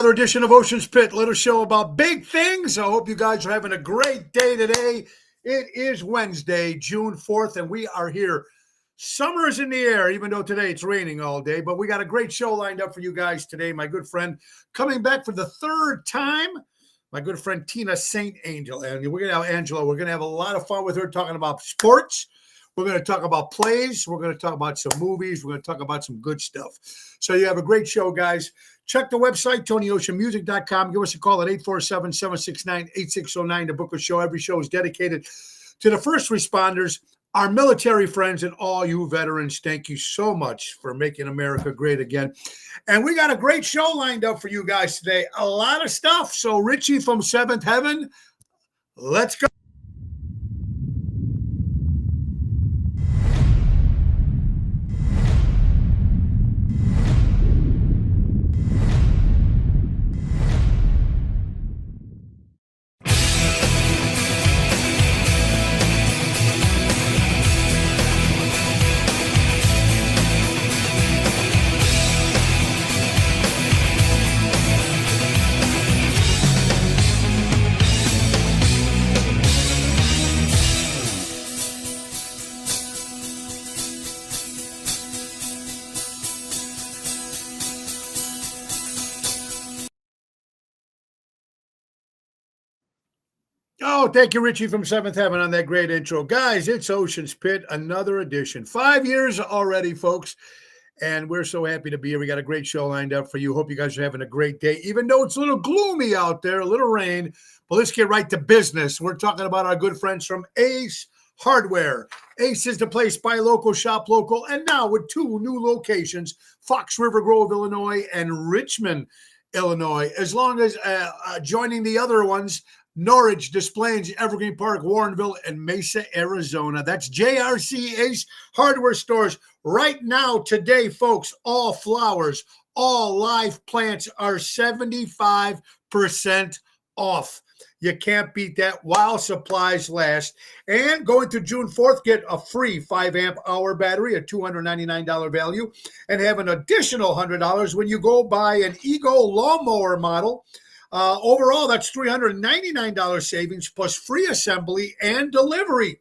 Another edition of Ocean's Pit, little show about big things. I hope you guys are having a great day today. It is Wednesday, June 4th, and we are here. Summer is in the air, even though today it's raining all day, but we got a great show lined up for you guys today. My good friend coming back for the third time, my good friend Tina St. Angel. And we're going to have Angela. We're going to have a lot of fun with her talking about sports. We're going to talk about plays. We're going to talk about some movies. We're going to talk about some good stuff. So you have a great show, guys. Check the website, TonyOceanMusic.com. Give us a call at 847-769-8609 to book a show. Every show is dedicated to the first responders, our military friends, and all you veterans. Thank you so much for making America great again. And we got a great show lined up for you guys today. A lot of stuff. So Richie from Seventh Heaven, let's go. Oh, thank you, Richie from Seventh Heaven, on that great intro. Guys, it's Ocean's Pit, another edition. 5 years already, folks, and we're so happy to be here. We got a great show lined up for you. Hope you guys are having a great day, even though it's a little gloomy out there, a little rain. But let's get right to business. We're talking about our good friends from Ace Hardware. Ace is the place, buy local, shop local, and now with two new locations, Fox River Grove, Illinois, and Richmond, Illinois. As long as joining the other ones, Norridge, Des Plaines, Evergreen Park, Warrenville, and Mesa, Arizona. That's JRC Ace Hardware Stores. Right now, today, folks, all flowers, all live plants are 75% off. You can't beat that while supplies last. And going to June 4th, get a free 5-amp hour battery, a $299 value, and have an additional $100 when you go buy an Ego lawnmower model. Overall, that's $399 savings plus free assembly and delivery.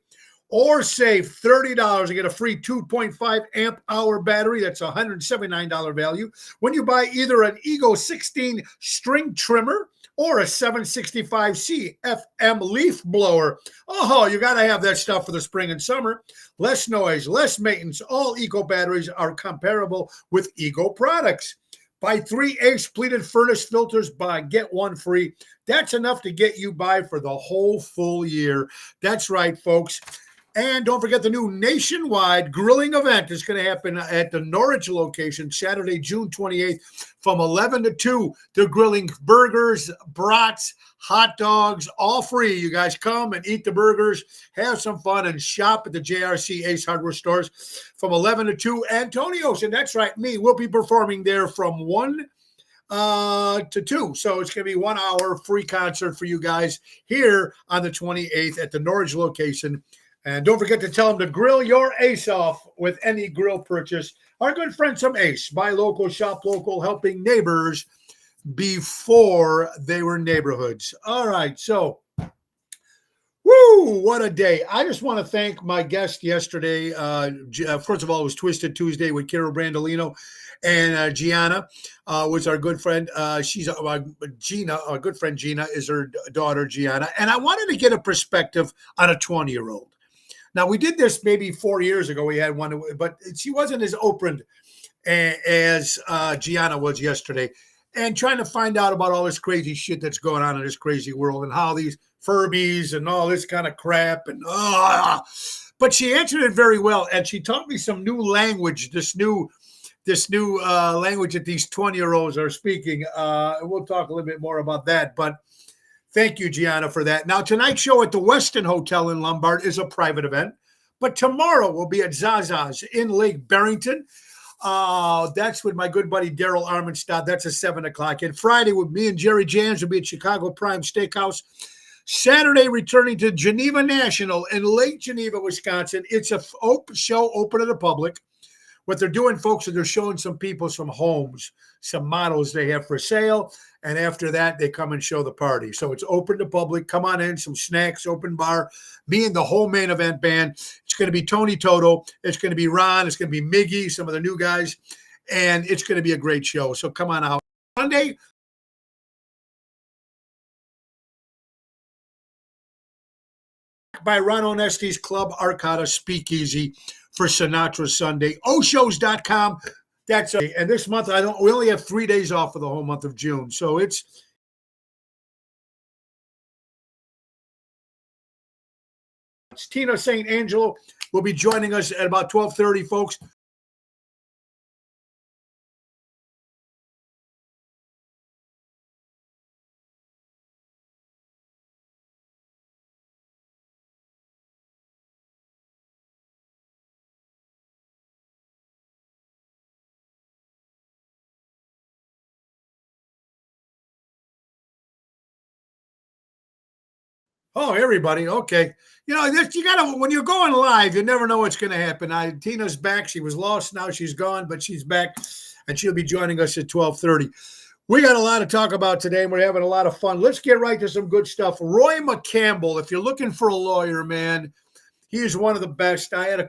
Or save $30 and get a free 2.5 amp hour battery. That's a $179 value when you buy either an Ego 16 string trimmer or a 765C FM leaf blower. Oh, you got to have that stuff for the spring and summer. Less noise, less maintenance. All Ego batteries are comparable with Ego products. Buy 3 Ace pleated furnace filters, get one free. That's enough to get you by for the whole full year. That's right, folks. And don't forget the new nationwide grilling event is going to happen at the Norridge location Saturday, June 28th from 11 to 2. They're grilling burgers, brats, hot dogs, all free. You guys come and eat the burgers, have some fun, and shop at the JRC Ace Hardware Stores from 11 to 2. Antonio's, and that's right, me, will be performing there from 1 to 2. So it's going to be 1 hour free concert for you guys here on the 28th at the Norridge location. And don't forget to tell them to grill your Ace off with any grill purchase. Our good friends from Ace, buy local, shop local, helping neighbors before they were neighborhoods. All right, so, woo, what a day. I just want to thank my guest yesterday. First of all, it was Twisted Tuesday with Carol Brandolino, and Gianna was our good friend. She's Gina, our good friend Gina is her daughter, Gianna. And I wanted to get a perspective on a 20-year-old. Now, we did this maybe 4 years ago. We had one, but she wasn't as open as Gianna was yesterday. And trying to find out about all this crazy shit that's going on in this crazy world and how these Furbies and all this kind of crap. But she answered it very well. And she taught me some new language, this new language that these 20-year-olds are speaking. We'll talk a little bit more about that. But thank you, Gianna, for that. Now, tonight's show at the Westin Hotel in Lombard is a private event, but tomorrow we'll be at Zaza's in Lake Barrington. That's with my good buddy Daryl Armenstadt. That's at 7 o'clock. And Friday with me and Jerry Jans will be at Chicago Prime Steakhouse. Saturday, returning to Geneva National in Lake Geneva, Wisconsin. It's a show open to the public what they're doing, folks, is they're showing some people some homes, some models they have for sale. And after that, they come and show the party. So it's open to public. Come on in, some snacks, open bar. Me and the whole main event band. It's going to be Tony Toto. It's going to be Ron. It's going to be Miggy, some of the new guys. And it's going to be a great show. So come on out. Sunday, by Ron Onesti's Club Arcada Speakeasy for Sinatra Sunday. Oshows.com. That's and this month we only have 3 days off for the whole month of June. So it's Tina St. Angelo will be joining us at about 12:30, folks. Oh, everybody. Okay. You know, this, you got to, when you're going live, you never know what's going to happen. Tina's back. She was lost. Now she's gone, but she's back and she'll be joining us at 12:30. We got a lot to talk about today and we're having a lot of fun. Let's get right to some good stuff. Roy McCampbell, if you're looking for a lawyer, man, he is one of the best. I had a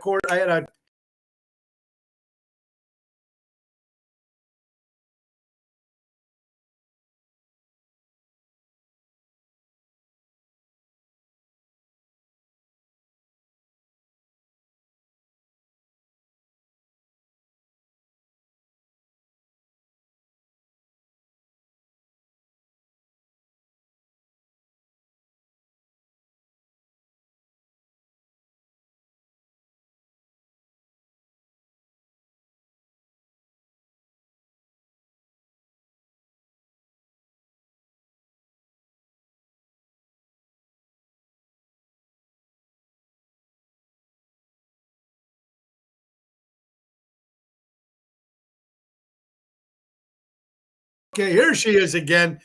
Okay, here she is again.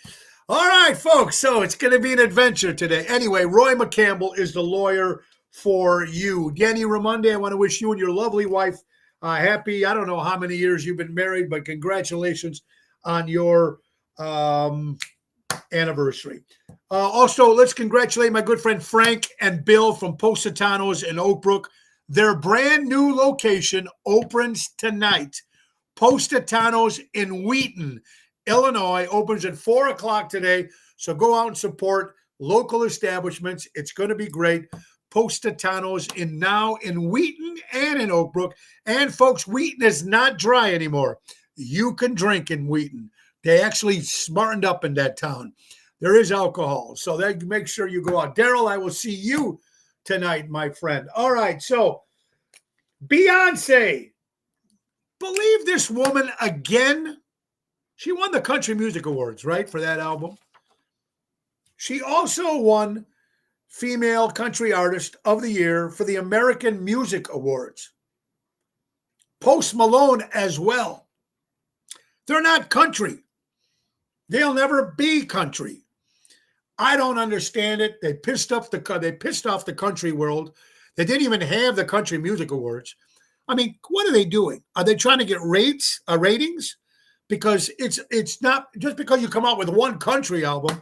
All right, folks. So it's going to be an adventure today. Anyway, Roy McCampbell is the lawyer for you. Danny Raimondi, I want to wish you and your lovely wife happy. I don't know how many years you've been married, but congratulations on your anniversary. Also, let's congratulate my good friend Frank and Bill from Positano's in Oak Brook. Their brand new location opens tonight. Positano's in Wheaton, Illinois, opens at 4 o'clock today. So go out and support local establishments. It's going to be great. Positano's now in Wheaton and in Oak Brook. And folks, Wheaton is not dry anymore. You can drink in Wheaton. They actually smartened up in that town. There is alcohol. So make sure you go out. Daryl, I will see you tonight, my friend. All right. So Beyonce, believe this woman again. She won the Country Music Awards, right, for that album. She also won Female Country Artist of the Year for the American Music Awards. Post Malone as well. They're not country. They'll never be country. I don't understand it. They pissed off the country world. They didn't even have the Country Music Awards. I mean, what are they doing? Are they trying to get ratings? Because it's not just because you come out with one country album.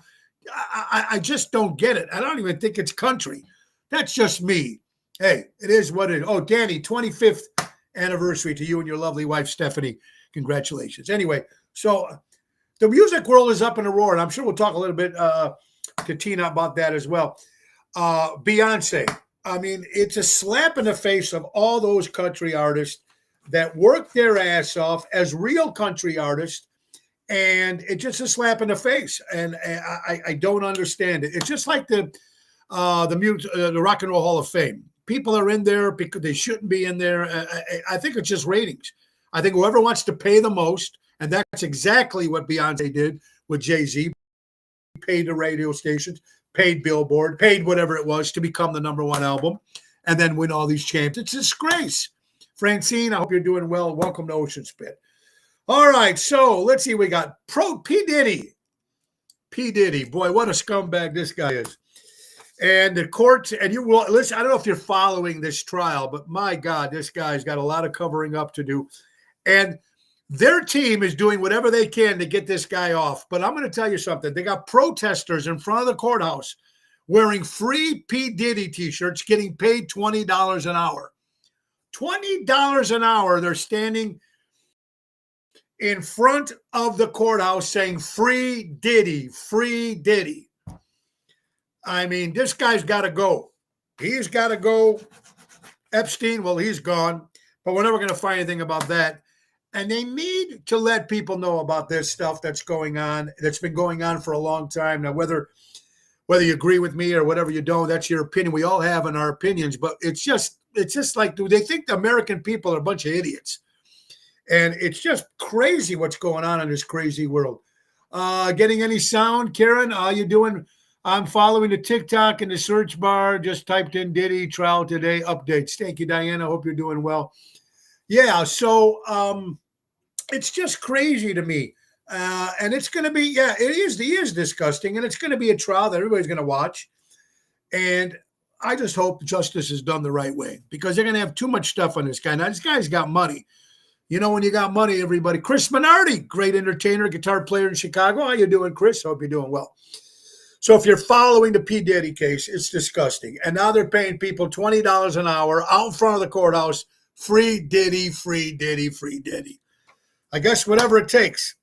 I just don't get it. I don't even think it's country. That's just me. Hey, it is what it is. Oh, Danny, 25th anniversary to you and your lovely wife, Stephanie. Congratulations. Anyway, so the music world is up in a roar, and I'm sure we'll talk a little bit to Tina about that as well. Beyonce. I mean, it's a slap in the face of all those country artists that work their ass off as real country artists, and it's just a slap in the face. And I don't understand it. It's just like the Rock and Roll Hall of Fame. People are in there because they shouldn't be in there. I think it's just ratings. I think whoever wants to pay the most, and that's exactly what Beyonce did with Jay-Z, paid the radio stations, paid Billboard, paid whatever it was to become the number one album, and then win all these champs. It's a disgrace. Francine, I hope you're doing well. Welcome to Ocean Spit. All right, so let's see. We got P. Diddy. P. Diddy. Boy, what a scumbag this guy is. And the court, and you will listen. I don't know if you're following this trial, but my God, this guy's got a lot of covering up to do. And their team is doing whatever they can to get this guy off. But I'm going to tell you something. They got protesters in front of the courthouse wearing free P. Diddy t-shirts, getting paid $20 an hour. $20 an hour. They're standing in front of the courthouse saying, free Diddy, free Diddy. I mean, this guy's got to go. He's got to go. Epstein, well, he's gone. But we're never going to find anything about that. And they need to let people know about this stuff that's going on, that's been going on for a long time. Now, whether you agree with me or whatever you don't, that's your opinion. We all have in our opinions, but it's just like, do they think the American people are a bunch of idiots? And it's just crazy what's going on in this crazy world. Getting any sound, Karen? How you doing? I'm following the TikTok in the search bar. Just typed in Diddy trial today updates. Thank you, Diana. Hope you're doing well. Yeah, so it's just crazy to me. And it's going to be, it is disgusting. And it's going to be a trial that everybody's going to watch. And I just hope justice is done the right way, because they're going to have too much stuff on this guy. Now, this guy's got money. You know, when you got money, everybody. Chris Minardi, great entertainer, guitar player in Chicago. How you doing, Chris? Hope you're doing well. So if you're following the P. Diddy case, it's disgusting. And now they're paying people $20 an hour out in front of the courthouse. Free Diddy, free Diddy, free Diddy. I guess whatever it takes.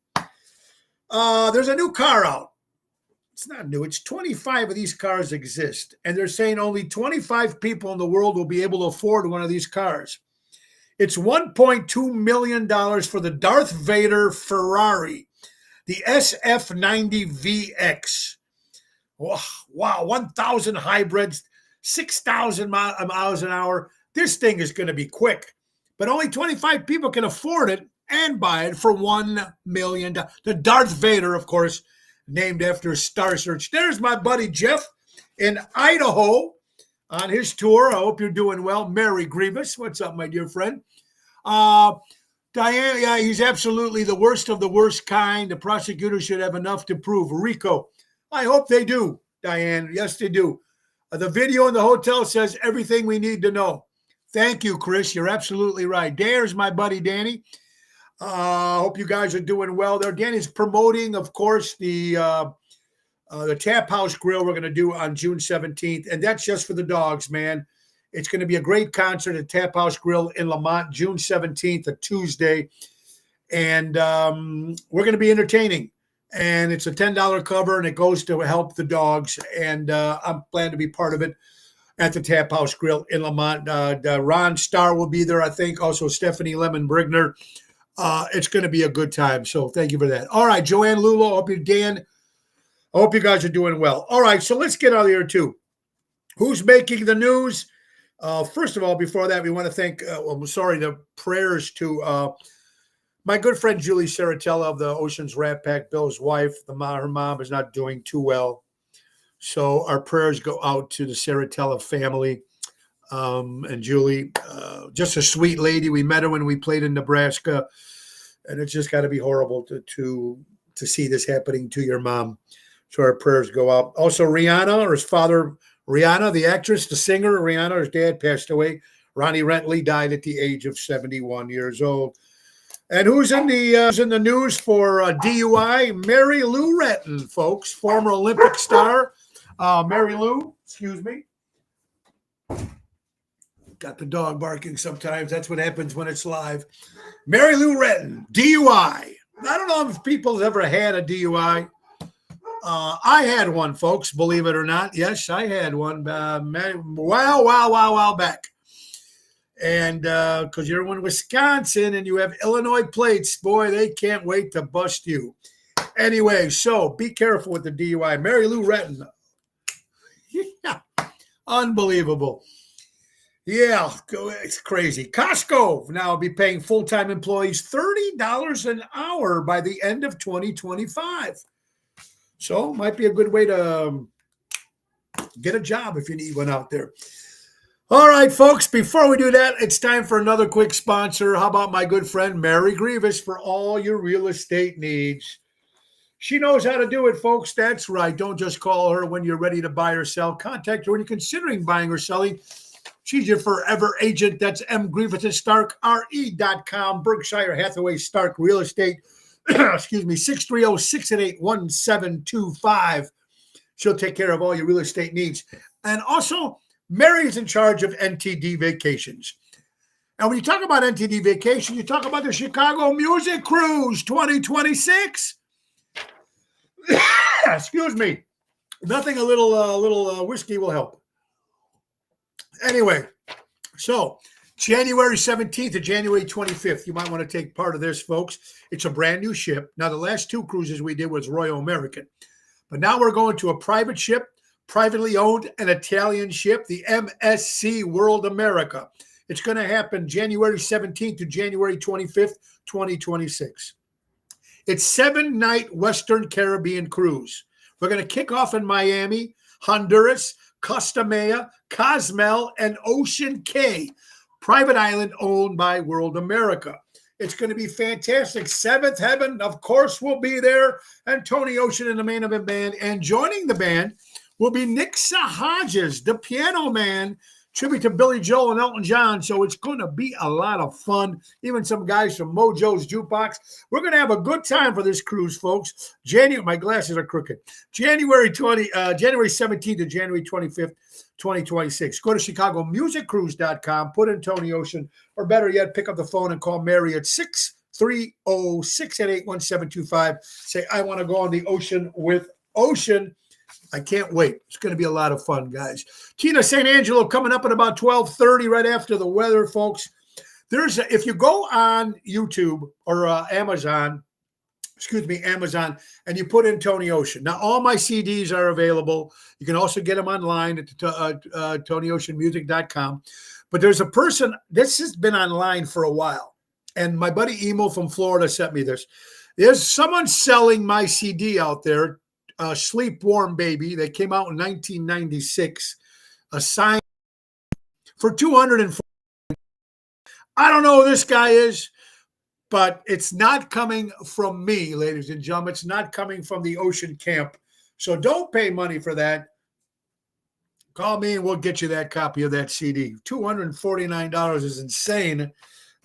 There's a new car out. It's not new. It's 25 of these cars exist. And they're saying only 25 people in the world will be able to afford one of these cars. It's $1.2 million for the Darth Vader Ferrari, the SF90VX. Wow, 1,000 hybrids, 6,000 miles an hour. This thing is going to be quick. But only 25 people can afford it and buy it for $1 million. The Darth Vader, of course, named after Star Search. There's my buddy Jeff in Idaho on his tour. I hope you're doing well. Mary Grievous, what's up, my dear friend? Diane, yeah, he's absolutely the worst of the worst kind. The prosecutor should have enough to prove. Rico, I hope they do, Diane. Yes, they do. The video in the hotel says everything we need to know. Thank you, Chris. You're absolutely right. There's my buddy Danny. Hope you guys are doing well there. Danny's promoting, of course, the Tap House Grill we're going to do on June 17th. And that's just for the dogs, man. It's going to be a great concert at Tap House Grill in Lamont, June 17th, a Tuesday. And we're going to be entertaining. And it's a $10 cover, and it goes to help the dogs. And I'm planning to be part of it at the Tap House Grill in Lamont. Ron Starr will be there, I think. Also, Stephanie Lemon-Brigner. It's going to be a good time. So thank you for that. All right, Joanne Lulo. I hope you're Dan. I hope you guys are doing well. All right, so let's get out of here, too. Who's making the news? First of all, before that, we want to thank, the prayers to my good friend Julie Saratella of the Oceans Rat Pack, Bill's wife. Her mom is not doing too well. So our prayers go out to the Saratella family and Julie. Just a sweet lady. We met her when we played in Nebraska. And it's just got to be horrible to see this happening to your mom. So our prayers go out. Also, Rihanna, or his father, Rihanna, the actress, the singer, Rihanna, her dad passed away. Ronnie Rentley died at the age of 71 years old. And who's in the news for DUI? Mary Lou Retton, folks, former Olympic star. Mary Lou, excuse me. Got the dog barking sometimes. That's what happens when it's live. Mary Lou Retton, DUI. I don't know if people have ever had a DUI. I had one, folks, believe it or not. Yes, I had one. Wow back. And because you're in Wisconsin and you have Illinois plates, boy, they can't wait to bust you. Anyway, so be careful with the DUI. Mary Lou Retton. Yeah, unbelievable. Yeah, it's crazy. Costco now will be paying full-time employees $30 an hour by the end of 2025. So might be a good way to get a job if you need one out there. All right, folks, before we do that, it's time for another quick sponsor. How about my good friend Mary Grievous for all your real estate needs? She knows how to do it, folks. That's right. Don't just call her when you're ready to buy or sell. Contact her when you're considering buying or selling. She's your forever agent. That's M. Griffith at StarkRE.com. Berkshire Hathaway Stark Real Estate. Excuse me, 630-688-1725. She'll take care of all your real estate needs. And also, Mary is in charge of NTD Vacations. And when you talk about NTD Vacation, you talk about the Chicago Music Cruise 2026. Excuse me. Nothing a little whiskey will help. Anyway, so January 17th to January 25th, you might want to take part of this, folks. It's a brand new ship. Now, the last two cruises we did was Royal American. But now we're going to a private ship, privately owned, an Italian ship, the MSC World America. It's going to happen January 17th to January 25th, 2026. It's 7-night Western Caribbean cruise. We're going to kick off in Miami, Honduras, Costa Maya, Cozumel, and Ocean Cay, private island owned by World America. It's going to be fantastic. Seventh Heaven, of course, will be there, and Tony Ocean in the main event band. And joining the band will be Nixa Hodges, the piano man, tribute to Billy Joel and Elton John. So it's going to be a lot of fun. Even some guys from Mojo's Jukebox. We're going to have a good time for this cruise, folks. My glasses are crooked. January 17th to January 25th, 2026. Go to ChicagoMusicCruise.com, put in Tony Ocean, or better yet, pick up the phone and call Mary at 630-688-1725. Say, I want to go on the ocean with Ocean. I can't wait. It's going to be a lot of fun, guys. Tina St. Angelo coming up at about 12:30 right after the weather, folks. If you go on YouTube or Amazon, and you put in Tony Ocean. Now, all my CDs are available. You can also get them online at TonyOceanMusic.com. But there's a person, this has been online for a while, and my buddy Emo from Florida sent me this. There's someone selling my CD out there, Sleep Warm Baby. They came out in 1996. A sign for $240. I don't know who this guy is, but it's not coming from me, ladies and gentlemen. It's not coming from the Ocean Camp. So don't pay money for that. Call me and we'll get you that copy of that CD. $249 is insane.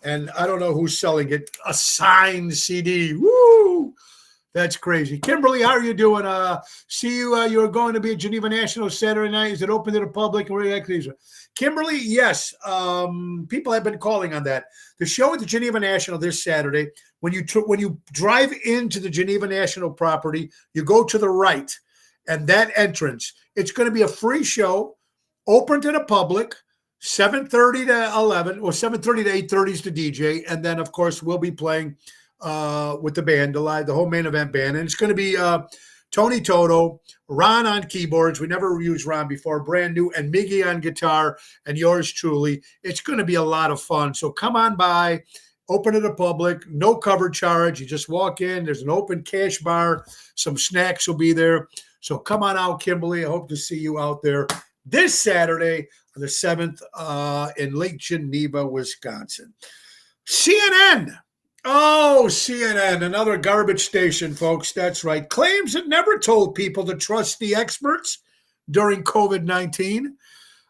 And I don't know who's selling it. A signed CD. Woo! That's crazy. Kimberly, how are you doing? See you. You're going to be at Geneva National Saturday night. Is it open to the public? Kimberly, yes. People have been calling on that. The show at the Geneva National this Saturday. When you drive into the Geneva National property, you go to the right, and that entrance. It's going to be a free show, open to the public. 7:30 to 11, or 7:30 to 8:30 is the DJ, and then of course we'll be playing with the band, the whole main event band. And it's going to be Tony Toto, Ron on keyboards. We never used Ron before, brand new, and Miggy on guitar, and yours truly. It's going to be a lot of fun. So come on by, open to the public, no cover charge. You just walk in. There's an open cash bar. Some snacks will be there. So come on out, Kimberly. I hope to see you out there this Saturday on the 7th in Lake Geneva, Wisconsin. CNN. Oh, CNN, another garbage station, folks. That's right. Claims it never told people to trust the experts during COVID-19.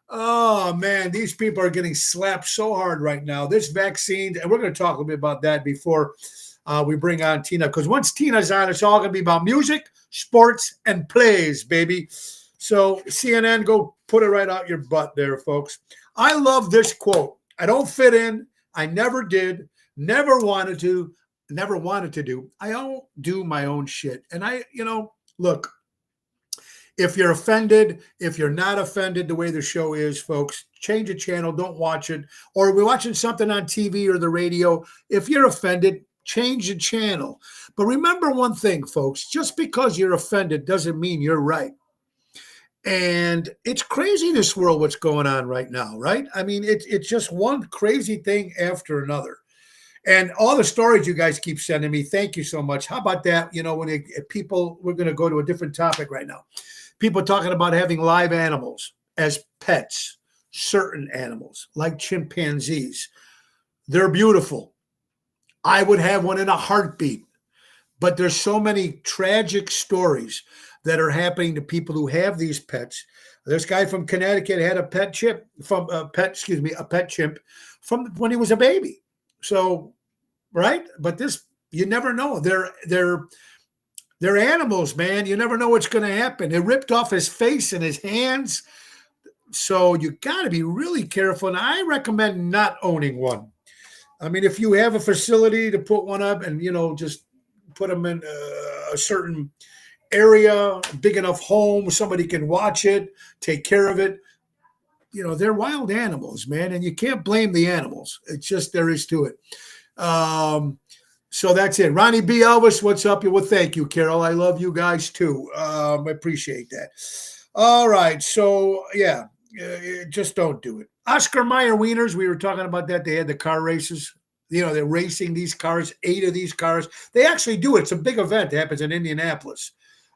Oh, man, these people are getting slapped so hard right now. This vaccine, and we're going to talk a little bit about that before we bring on Tina, because once Tina's on, it's all going to be about music, sports, and plays, baby. So CNN, go put it right out your butt there, folks. I love this quote. I don't fit in. I never did. Never wanted to do. I don't do my own shit. And look, if you're offended, if you're not offended the way the show is, folks, change the channel. Don't watch it. Or we're watching something on TV or the radio. If you're offended, change the channel. But remember one thing, folks, just because you're offended doesn't mean you're right. And it's crazy, this world, what's going on right now, right? I mean, it's just one crazy thing after another. And all the stories you guys keep sending me, thank you so much. How about that? When people, we're going to go to a different topic right now. People talking about having live animals as pets, certain animals like chimpanzees. They're beautiful. I would have one in a heartbeat. But there's so many tragic stories that are happening to people who have these pets. This guy from Connecticut had a pet chimp from a pet chimp from when he was a baby. So, right? But this, you never know. They're animals, man. You never know what's going to happen. It ripped off his face and his hands. So you got to be really careful. And I recommend not owning one. I mean, if you have a facility to put one up and, just put them in a certain area, big enough home, somebody can watch it, take care of it. They're wild animals, man. And you can't blame the animals. It's just there is to it. So that's it. Ronnie B. Elvis, what's up? Well, thank you, Carol. I love you guys too. I appreciate that. All right. So, yeah, just don't do it. Oscar Mayer Wieners, we were talking about that. They had the car races. They're racing these cars, 8 of these cars. They actually do it. It's a big event. It happens in Indianapolis.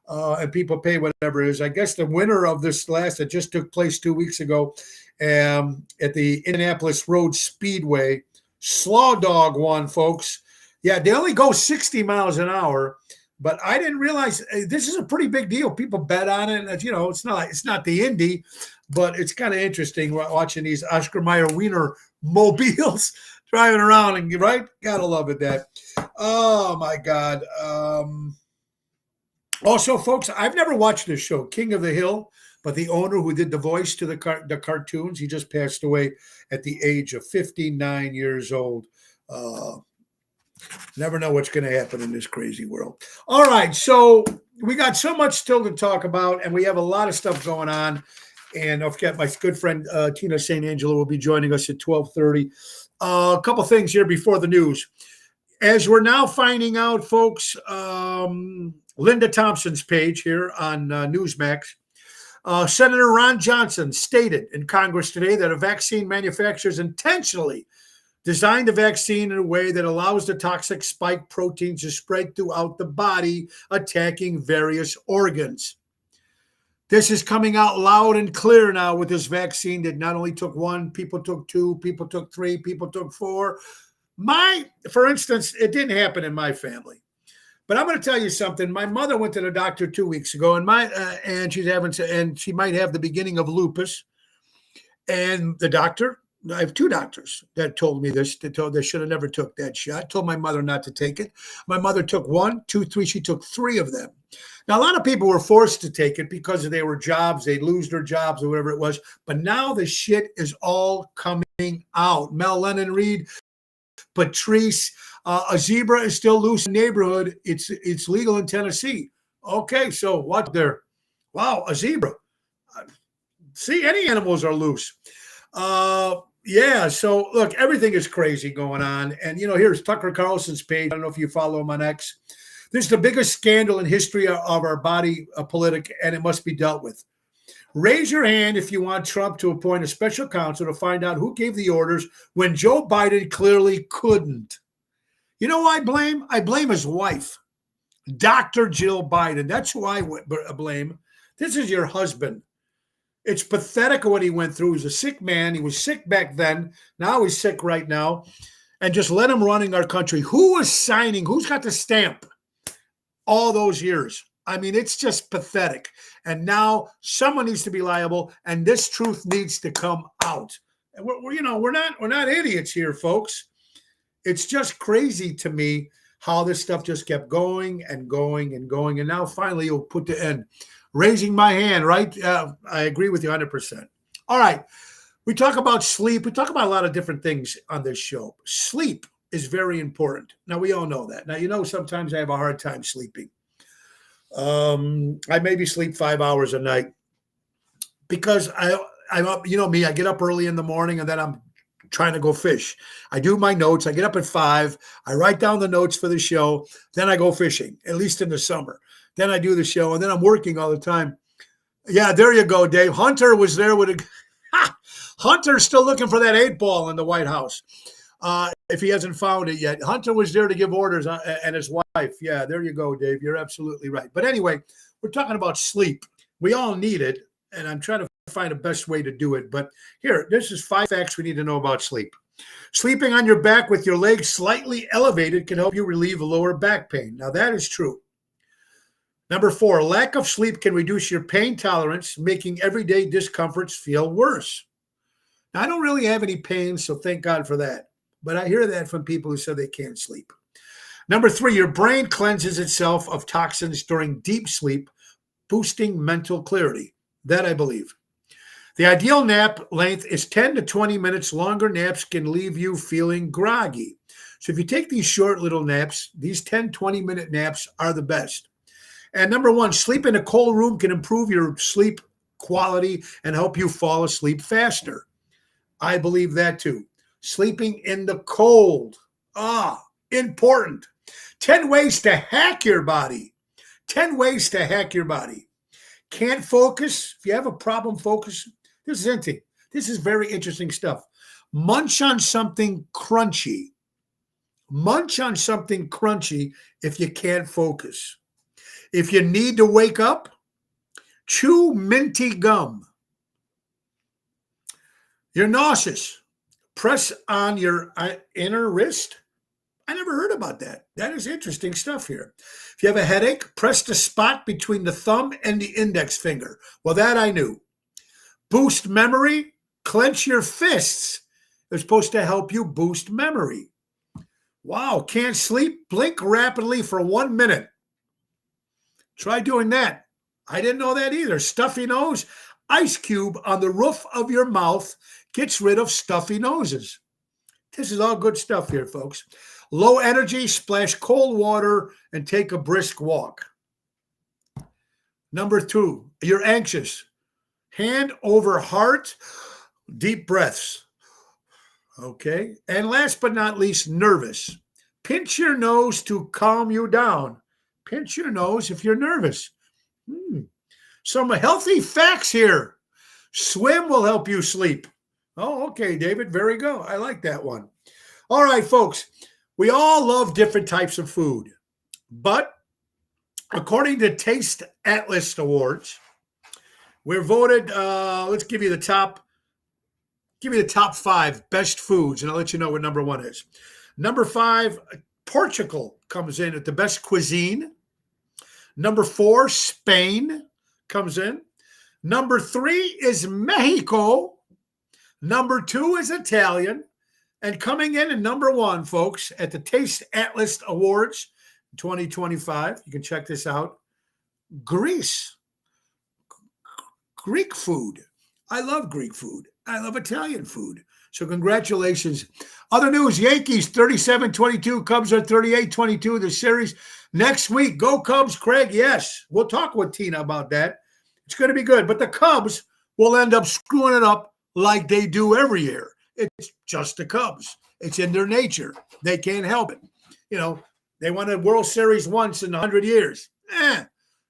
And people pay whatever it is. I guess the winner of this that just took place 2 weeks ago at the Indianapolis Road Speedway, Slaw Dog won, folks. Yeah, they only go 60 miles an hour, but I didn't realize this is a pretty big deal. People bet on it. It's not the Indy, but it's kind of interesting watching these Oscar Mayer Wiener mobiles driving around, and right, gotta love it. That. Oh my God. Also, folks, I've never watched this show, King of the Hill, but the owner who did the voice to the cartoons, he just passed away at the age of 59 years old. Never know what's going to happen in this crazy world. All right, so we got so much still to talk about, and we have a lot of stuff going on. And don't forget, my good friend Tina St. Angelo will be joining us at 12:30. A couple things here before the news. As we're now finding out, folks, Linda Thompson's page here on Newsmax, Senator Ron Johnson stated in Congress today that a vaccine manufacturers intentionally designed the vaccine in a way that allows the toxic spike proteins to spread throughout the body, attacking various organs. This is coming out loud and clear now with this vaccine that not only took 1, people took 2, people took 3, people took 4. For instance, it didn't happen in my family. But I'm going to tell you something. My mother went to the doctor 2 weeks ago, and she might have the beginning of lupus. And the doctor, I have 2 doctors that told me this. They should have never took that shot. Told my mother not to take it. My mother took 1, 2, 3. She took 3 of them. Now, a lot of people were forced to take it because they were jobs. They'd lose their jobs or whatever it was. But now the shit is all coming out. Mel Lennon Reed, Patrice, a zebra is still loose in the neighborhood. It's legal in Tennessee. Okay, so what there? Wow, a zebra. See, any animals are loose. Yeah, so look, everything is crazy going on. And, here's Tucker Carlson's page. I don't know if you follow him on X. This is the biggest scandal in history of our body politic, and it must be dealt with. Raise your hand if you want Trump to appoint a special counsel to find out who gave the orders when Joe Biden clearly couldn't. You know who I blame? I blame his wife, Dr. Jill Biden. That's who I blame. This is your husband. It's pathetic what he went through. He's a sick man. He was sick back then. Now he's sick right now. And just let him running our country. Who was signing? Who's got the stamp all those years? I mean, it's just pathetic. And now someone needs to be liable, and this truth needs to come out. And we're not idiots here, folks. It's just crazy to me how this stuff just kept going and going and going, and now finally you'll put the end. Raising my hand, right? I agree with you 100%. All right, we talk about sleep. We talk about a lot of different things on this show. Sleep is very important. Now we all know that. Now sometimes I have a hard time sleeping. I maybe sleep 5 hours a night because I'm up, me, I get up early in the morning and then I'm trying to go fish. I do my notes. I get up at 5. I write down the notes for the show. Then I go fishing, at least in the summer. Then I do the show and then I'm working all the time. Yeah, there you go, Dave. Hunter was there with Hunter's still looking for that 8-ball in the White House. If he hasn't found it yet. Hunter was there to give orders and his wife. Yeah, there you go, Dave. You're absolutely right. But anyway, we're talking about sleep. We all need it, and I'm trying to find the best way to do it. But here, this is 5 facts we need to know about sleep. Sleeping on your back with your legs slightly elevated can help you relieve lower back pain. Now, that is true. Number 4, lack of sleep can reduce your pain tolerance, making everyday discomforts feel worse. Now, I don't really have any pain, so thank God for that. But I hear that from people who say they can't sleep. Number 3, your brain cleanses itself of toxins during deep sleep, boosting mental clarity. That I believe. The ideal nap length is 10 to 20 minutes. Longer naps can leave you feeling groggy. So if you take these short little naps, these 10, 20-minute naps are the best. And number 1, sleep in a cold room can improve your sleep quality and help you fall asleep faster. I believe that too. Sleeping in the cold. Important. 10 ways to hack your body. 10 ways to hack your body. Can't focus. If you have a problem focusing, this is interesting. This is very interesting stuff. Munch on something crunchy. Munch on something crunchy if you can't focus. If you need to wake up, chew minty gum. You're nauseous. Press on your inner wrist. I never heard about that. That is interesting stuff here. If you have a headache, press the spot between the thumb and the index finger. Well, that I knew. Boost memory, clench your fists. They're supposed to help you boost memory. Wow, can't sleep? Blink rapidly for 1 minute. Try doing that. I didn't know that either. Stuffy nose, ice cube on the roof of your mouth gets rid of stuffy noses. This is all good stuff here, folks. Low energy, splash cold water and take a brisk walk. Number 2, you're anxious. Hand over heart, deep breaths. Okay. And last but not least, nervous. Pinch your nose to calm you down. Pinch your nose if you're nervous. Some healthy facts here. Swim will help you sleep. Oh, okay, David. Very good. I like that one. All right, folks. We all love different types of food. But according to Taste Atlas Awards, we're voted, let's give you the top 5 best foods, and I'll let you know what number 1 is. Number 5, Portugal comes in at the best cuisine. Number 4, Spain comes in. Number 3 is Mexico. Number 2 is Italian. And coming in at number 1, folks, at the Taste Atlas Awards 2025, you can check this out, Greece. Greek food. I love Greek food. I love Italian food. So congratulations. Other news, Yankees 37-22, Cubs are 38-22, the series next week. Go Cubs, Craig. Yes, we'll talk with Tina about that. It's going to be good. But the Cubs will end up screwing it up like they do every year. It's just the Cubs. It's in their nature. They can't help it. You know, they won a World Series once in 100 years.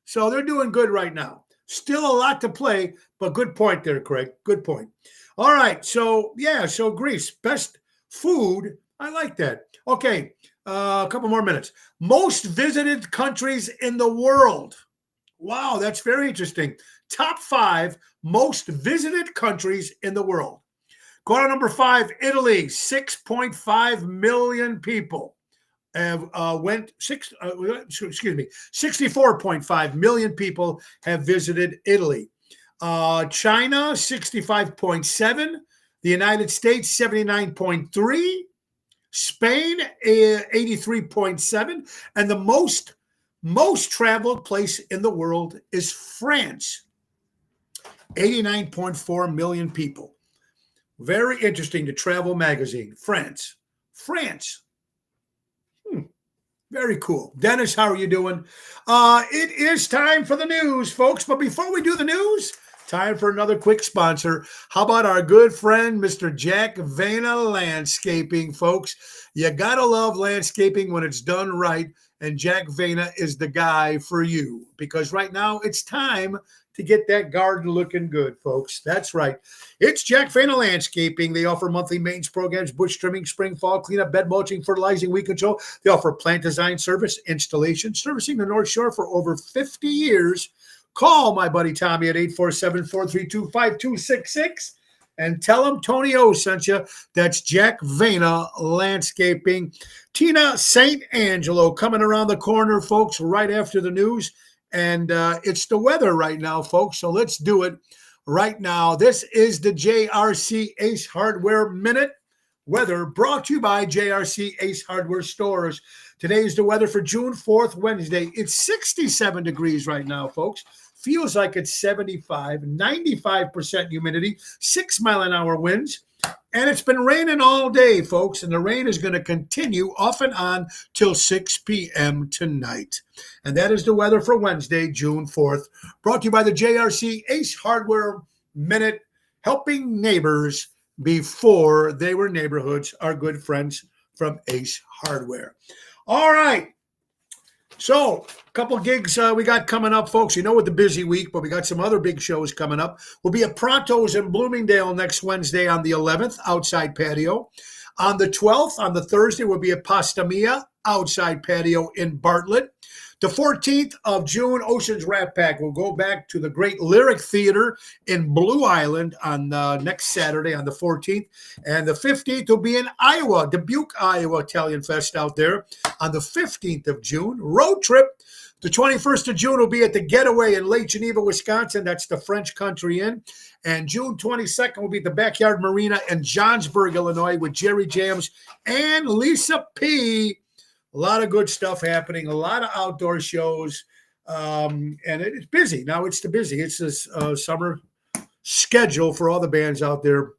So they're doing good right now. Still a lot to play, but good point there, Craig. Good point. All right. So Greece, best food. I like that. Okay. A couple more minutes. Most visited countries in the world. Wow, that's very interesting. Top 5 most visited countries in the world. Go on to number 5, Italy, 6.5 million people have 64.5 million people have visited Italy. China, 65.7. The United States, 79.3. Spain, 83.7. And the most traveled place in the world is France, 89.4 million people. Very interesting to Travel Magazine. France. Very cool. Dennis, how are you doing? It is time for the news, folks. But before we do the news, time for another quick sponsor. How about our good friend, Mr. Jack Vena Landscaping, folks? You got to love landscaping when it's done right. And Jack Vena is the guy for you. Because right now, it's time to get that garden looking good, folks. That's right. It's Jack Vena Landscaping. They offer monthly maintenance programs, bush trimming, spring, fall cleanup, bed mulching, fertilizing, weed control. They offer plant design service, installation, servicing the North Shore for over 50 years. Call my buddy Tommy at 847-432-5266. and tell them Tony O sent you. That's Jack Vena Landscaping. Tina St. Angelo coming around the corner, folks, right after the news. And it's the weather right now, folks. So let's do it right now. This is the JRC Ace Hardware Minute. Weather brought to you by JRC Ace Hardware Stores. Today is the weather for June 4th, Wednesday. It's 67 degrees right now, folks. Feels like it's 75, 95% humidity, 6-mile-an-hour winds. And it's been raining all day, folks, and the rain is going to continue off and on till 6 p.m. tonight. And that is the weather for Wednesday, June 4th, brought to you by the JRC Ace Hardware Minute, helping neighbors before they were neighborhoods, our good friends from Ace Hardware. All right. So a couple gigs we got coming up, folks. You know, with the busy week, but we got some other big shows coming up. We'll be at Pronto's in Bloomingdale next Wednesday on the 11th, outside patio. On the 12th, on the Thursday, we'll be at Pasta Mia, outside patio in Bartlett. The 14th of June, Ocean's Rat Pack will go back to the Great Lyric Theater in Blue Island on next Saturday on the 14th. And the 15th will be in Iowa, Dubuque, Iowa, Italian Fest out there on the 15th of June. Road trip. The 21st of June will be at the Getaway in Lake Geneva, Wisconsin. That's the French Country Inn. And June 22nd will be at the Backyard Marina in Johnsburg, Illinois with Jerry Jams and Lisa P. A lot of good stuff happening, a lot of outdoor shows, and it's busy. Now it's busy. It's this summer schedule for all the bands out there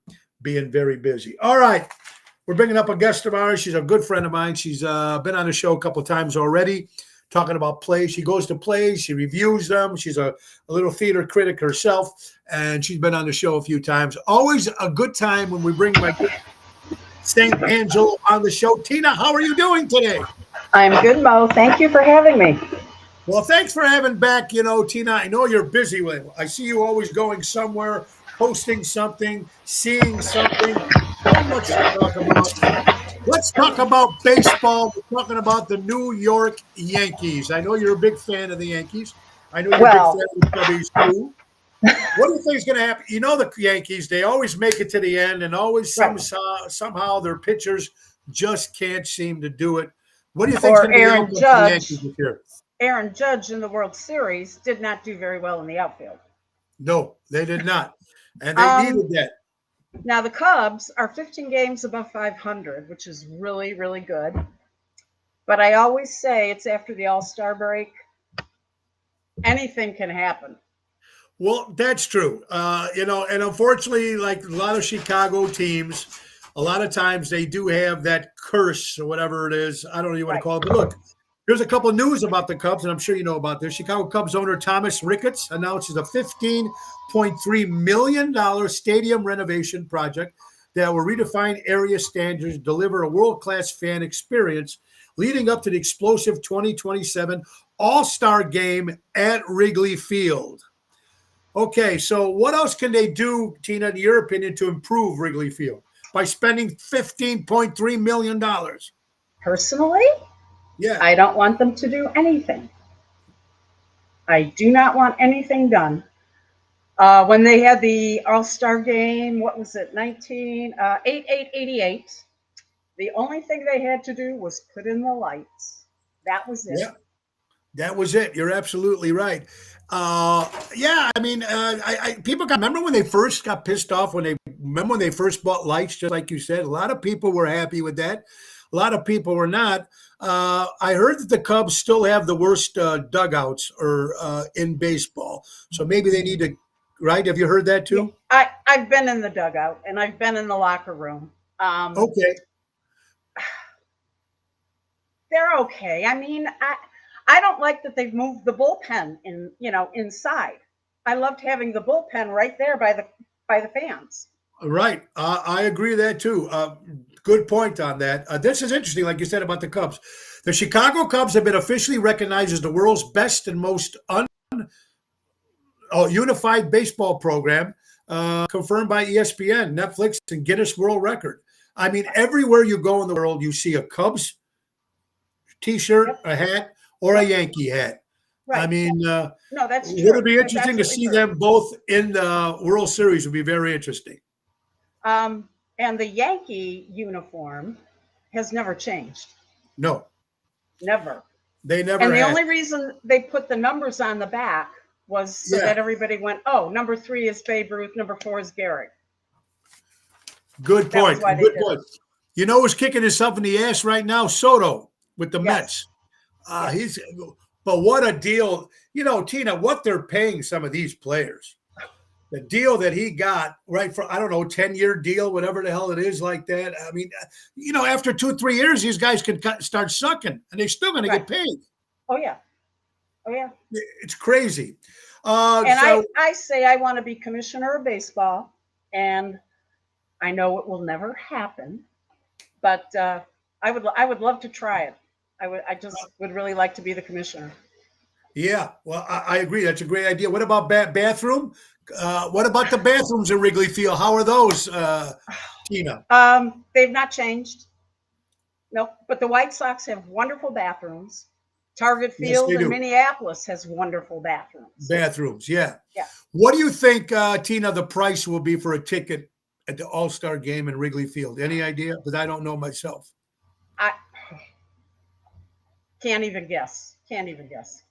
being very busy. All right. We're bringing up a guest of ours. She's a good friend of mine. She's been on the show a couple of times already talking about plays. She goes to plays. She reviews them. She's a little theater critic herself, and she's been on the show a few times. Always a good time when we bring my good St. Angelo on the show. Tina, how are you doing today? I'm good, Mo. Thank you for having me. Well, thanks for having back. You know, Tina, I know you're busy with it. I see you always going somewhere, posting something, seeing something. So much to talk about. Let's talk about baseball. We're talking about the New York Yankees. I know you're a big fan of the Yankees. I know you're a big fan of the Cubbies too. What do you think is going to happen? You know, the Yankees, they always make it to the end, and always somehow their pitchers just can't seem to do it. What do you think is going to happen with the Yankees this year? Aaron Judge in the World Series did not do very well in the outfield. No, they did not. And they needed that. Now, the Cubs are 15 games above 500, which is really, really good. But I always say it's after the All-Star break. Anything can happen. Well, that's true. You know, and unfortunately, like a lot of Chicago teams, a lot of times they do have that curse or whatever it is. I don't know what you want to call it. But look, here's a couple of news about the Cubs, and I'm sure you know about this. Chicago Cubs owner Thomas Ricketts announces a $15.3 million stadium renovation project that will redefine area standards, deliver a world-class fan experience leading up to the explosive 2027 All-Star Game at Wrigley Field. Okay, so what else can they do, Tina, in your opinion, to improve Wrigley Field by spending $15.3 million? Personally, yeah, I don't want them to do anything. I do not want anything done. When they had the All-Star Game, what was it, 88, the only thing they had to do was put in the lights. That was it. Yeah, that was it. You're absolutely right. Yeah, I mean, people remember when they first got pissed off when they first bought lights, just like you said. A lot of people were happy with that. A lot of people were not. I heard that the Cubs still have the worst dugouts in baseball, so maybe they need to. Right? Have you heard that too? Yeah, I've been in the dugout and I've been in the locker room. Okay. They're okay. I mean, I don't like that they've moved the bullpen inside. I loved having the bullpen right there by the fans. Right. I agree with that too. Good point on that. This is interesting, like you said about the Cubs. The Chicago Cubs have been officially recognized as the world's best and most unified baseball program, confirmed by ESPN, Netflix, and Guinness World Record. I mean, everywhere you go in the world, you see a Cubs T-shirt, a hat, or a Yankee hat. Right. I mean, no, that's true. It'll be interesting to see them both in the World Series. Would be very interesting. And the Yankee uniform has never changed. No, Never. they never And the had. only reason they put the numbers on the back was so Yeah, that everybody went, oh, number 3 is Babe Ruth, number 4 is Gehrig. good That was point. why they Good did it. point. You know who's kicking himself in the ass right now? Soto with the Yes. Mets. Yes. He's, but what a deal. You know, Tina, what they're paying some of these players. The deal that he got, right, for, I don't know, 10-year deal, whatever the hell it is like that. I mean, you know, after 2-3 years, these guys can start sucking and they're still going to Right. get paid. Oh, yeah. Oh, yeah. It's crazy. And So, I say I want to be commissioner of baseball, and I know it will never happen, but I would love to try it. I just would really like to be the commissioner. yeah, well, I agree. That's a great idea. What about bathroom? What about the bathrooms in Wrigley Field? How are those, Tina? They've not changed. Nope. But the White Sox have wonderful bathrooms. Target Yes, Field they in do. Minneapolis has wonderful bathrooms. Bathrooms, yeah. Yeah. What do you think, Tina, the price will be for a ticket at the All-Star game in Wrigley Field? Any idea? Because I don't know myself. I can't even guess. Can't even guess.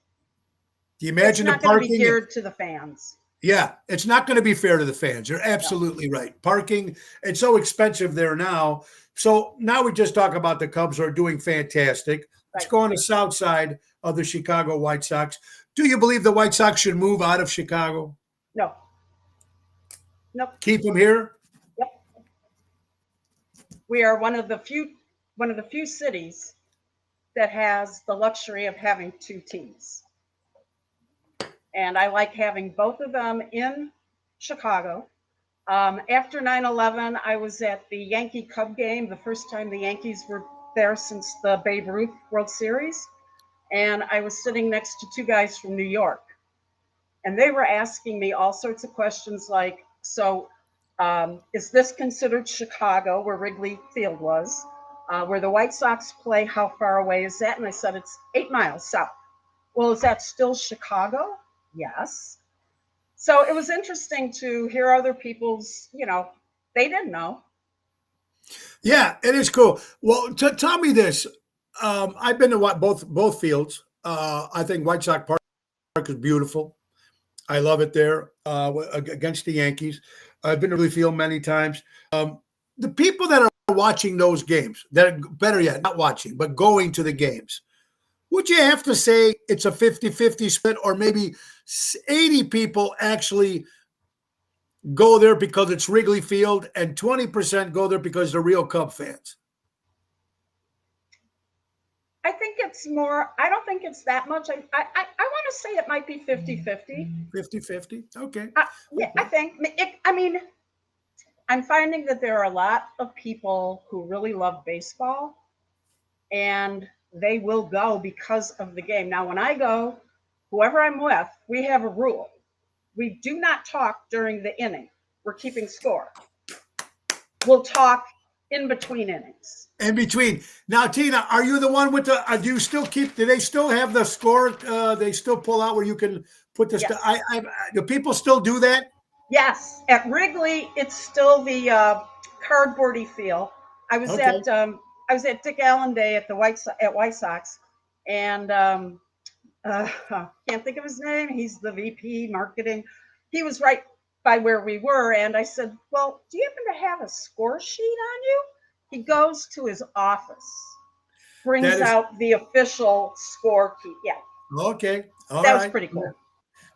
Do you It's imagine the not going to be parking? geared to the fans. Yeah, it's not going to be fair to the fans. You're No. absolutely right. Parking, it's so expensive there now. So now we just talk about the Cubs who are doing fantastic. Let's Right. go on the south side of the Chicago White Sox. Do you believe the White Sox should move out of Chicago? No. Nope. Keep them here? Yep. We are one of the few cities that has the luxury of having two teams. And I like having both of them in Chicago. After 9/11, I was at the Yankee Cub game, the first time the Yankees were there since the Babe Ruth World Series. And I was sitting next to two guys from New York. And they were asking me all sorts of questions like, so is this considered Chicago, where Wrigley Field was? Where the White Sox play, how far away is that? And I said, it's 8 miles south. Well, is that still Chicago? Yes. So it was interesting to hear other people's, they didn't know. Yeah, it is cool. Well, tell me this. I've been to both fields. I think White Sox Park is beautiful. I love it there against the Yankees. I've been to Wrigley Field many times. The people that are watching those games, that better yet, not watching, but going to the games, would you have to say it's a 50-50 split, or maybe 80 people actually go there because it's Wrigley Field and 20% go there because they're real Cub fans? I think it's more, I don't think it's that much. I want to say it might be 50-50. 50-50? Okay. Yeah, I think. I'm finding that there are a lot of people who really love baseball, and they will go because of the game. Now, when I go, whoever I'm with, we have a rule. We do not talk during the inning. We're keeping score. We'll talk in between innings. In between. Now, Tina, are you the one with the, do they still have the score? They still pull out where you can put the Yes. stuff. Do people still do that? Yes. At Wrigley, it's still the cardboardy feel. I was at Dick Allen Day at White Sox, and can't think of his name. He's the VP marketing. He was right by where we were, and I said, well, do you happen to have a score sheet on you? He goes to his office, brings out the official score key. Yeah. Okay. That was pretty cool.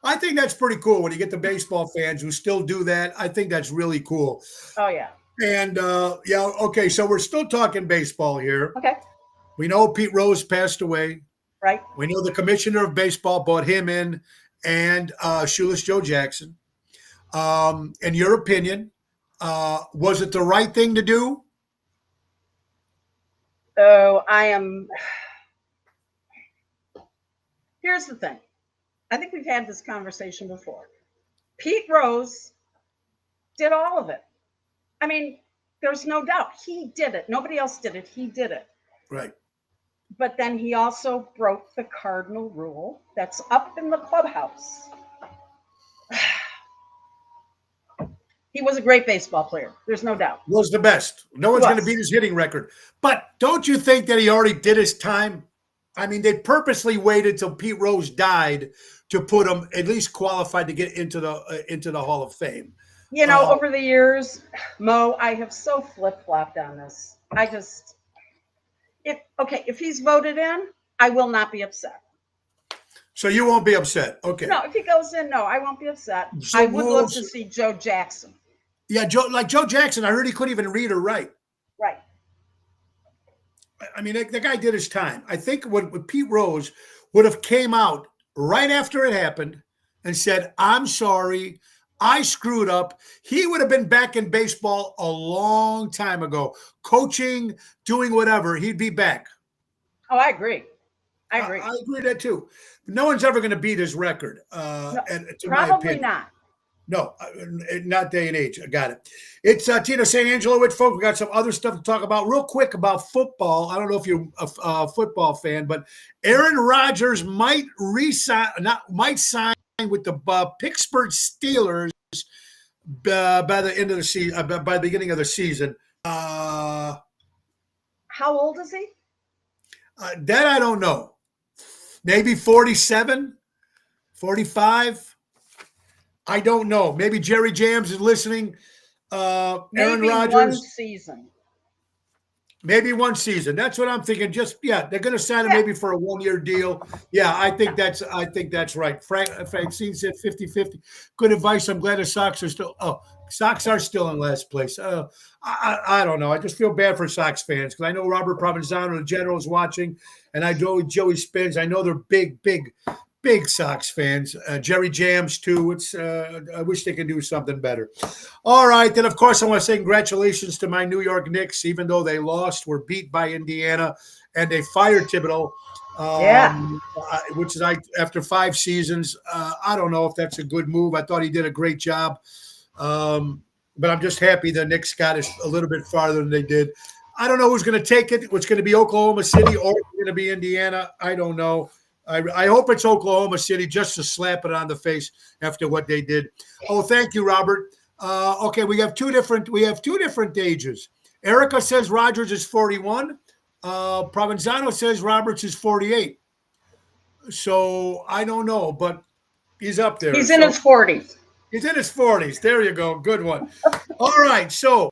I think that's pretty cool when you get the baseball fans who still do that. I think that's really cool. Oh, yeah. And okay, so we're still talking baseball here. Okay. We know Pete Rose passed away. Right. We know the commissioner of baseball brought him in, and Shoeless Joe Jackson. In your opinion, was it the right thing to do? Oh, here's the thing. I think we've had this conversation before. Pete Rose did all of it. I mean, there's no doubt he did it. Nobody else did it. He did it. Right. But then he also broke the cardinal rule that's up in the clubhouse. He was a great baseball player. There's no doubt. Was the best. No one's going to Was. beat his hitting record. But don't you think that he already did his time? I mean, they purposely waited till Pete Rose died to put him at least qualified to get into the Hall of Fame. You know, over the years, Mo, I have so flip-flopped on this. If he's voted in, I will not be upset. So you won't be upset. Okay. No, if he goes in, no, I won't be upset. So I would love to see Joe Jackson. Yeah, Joe Jackson, I heard he couldn't even read or write. Right. I mean, the guy did his time. I think what Pete Rose would have came out right after it happened and said, "I'm sorry, I screwed up." He would have been back in baseball a long time ago, coaching, doing whatever. He'd be back. Oh, I agree. I agree. I agree with that too. No one's ever going to beat his record. No, to probably not. No, not day and age. I got it. It's Tina St. Angelo with folks. We got some other stuff to talk about real quick about football. I don't know if you're a football fan, but Aaron Rodgers might sign with the Pittsburgh Steelers by the end of the season, by the beginning of the season. How old is he? That I don't know. Maybe 47, 45. I don't know. Maybe Jerry Jams is listening. Aaron Rodgers. One season. Maybe one season. That's what I'm thinking. They're going to sign him maybe for a 1-year deal. Yeah, I think that's right. Francine said 50-50. Good advice. I'm glad the Sox are still in last place. I don't know. I just feel bad for Sox fans because I know Robert Provenzano, the general, is watching, and I know Joey Spins. I know they're big Sox fans. Jerry Jams too. I wish they could do something better. All right, then of course I want to say congratulations to my New York Knicks. Even though they lost, were beat by Indiana, and they fired Thibodeau. Which is after 5 seasons. I don't know if that's a good move. I thought he did a great job. But I'm just happy the Knicks got us a little bit farther than they did. I don't know who's going to take it. It's going to be Oklahoma City or it's going to be Indiana. I don't know. I hope it's Oklahoma City just to slap it on the face after what they did. Oh, thank you, Robert. Okay, we have two different ages. Erica says Rodgers is 41. Provenzano says Roberts is 48. So I don't know, but he's up there. He's in his 40s. He's in his 40s. There you go. Good one. All right. So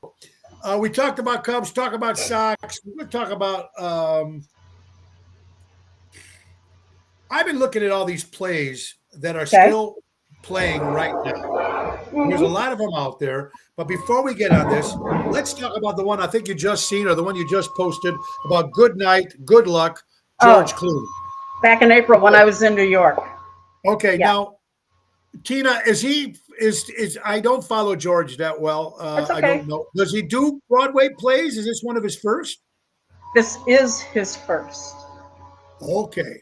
we talked about Cubs, talk about Sox. We're going to talk about I've been looking at all these plays that are still playing right now. Mm-hmm. There's a lot of them out there. But before we get on this, let's talk about the one I think you just seen or the one you just posted about Good Night, Good Luck, George Clooney. Back in April when I was in New York. Okay. Yeah. Now, Tina, is I don't follow George that well. Okay. I don't know. Does he do Broadway plays? Is this one of his first? This is his first. Okay.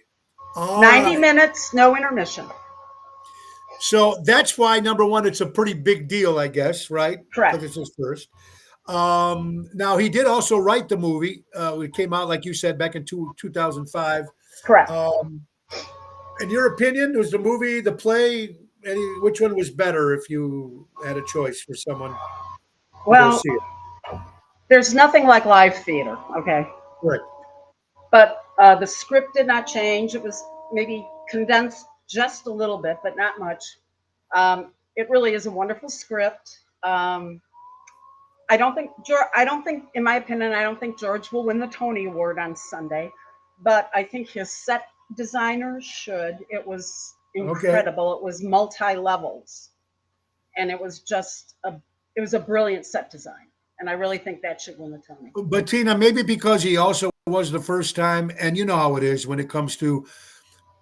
90 minutes, no intermission. So that's why, number one, it's a pretty big deal, I guess, right? Correct. Because it's his first. Now, he did also write the movie. It came out, like you said, back in 2005. Correct. In your opinion, was the movie, the play, which one was better if you had a choice for someone to go see it? There's nothing like live theater, okay? Right. But the script did not change. It was maybe condensed just a little bit, but not much. It really is a wonderful script. I don't think, in my opinion, I don't think George will win the Tony Award on Sunday, but I think his set designer should. It was incredible. Okay. It was multi-levels, and it was a brilliant set design. And I really think that should win the Tony. But Tina, maybe because he also was the first time, and you know how it is when it comes to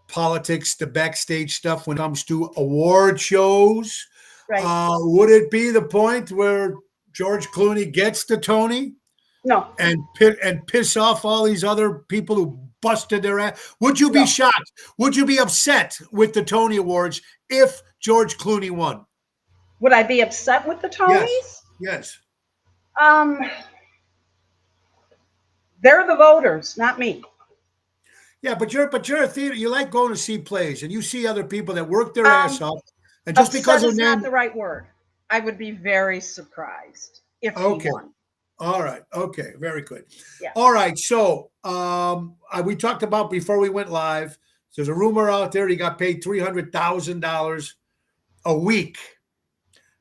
politics, the backstage stuff, when it comes to award shows. Right. Would it be the point where George Clooney gets the Tony? No. And piss off all these other people who busted their ass? Would you be shocked? Would you be upset with the Tony Awards if George Clooney won? Would I be upset with the Tonys? Yes. They're the voters, not me. Yeah, but you're a theater. You like going to see plays, and you see other people that work their ass off, and just because of not the right word. I would be very surprised if he Okay. won. All right. Okay. Very good. Yes. All right. So we talked about before we went live. There's a rumor out there he got paid $300,000 a week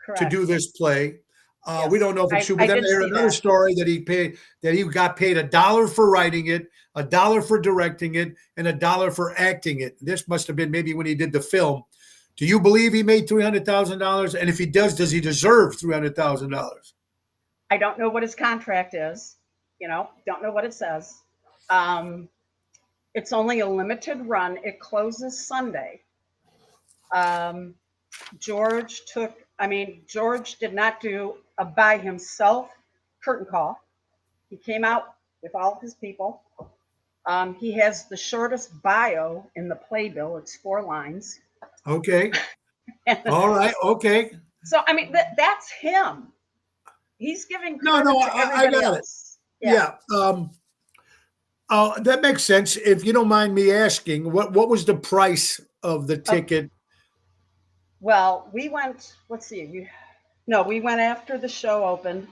Correct. to do this play. Yes. We don't know if it's true, but I then did there's see another that. story that he got paid $1 for writing it, $1 for directing it, and $1 for acting it. This must have been maybe when he did the film. Do you believe he made $300,000? And if he does he deserve $300,000? I don't know what his contract is. Don't know what it says. It's only a limited run. It closes Sunday. George did not do a by himself curtain call. He came out with all of his people. He has the shortest bio in the playbill. It's 4 lines. Okay. All right. Okay. So, that's him. He's giving No, credit to I everybody got else. it. Yeah. That makes sense. If you don't mind me asking, what was the price of the ticket? Well, we went, let's see, we went after the show opened.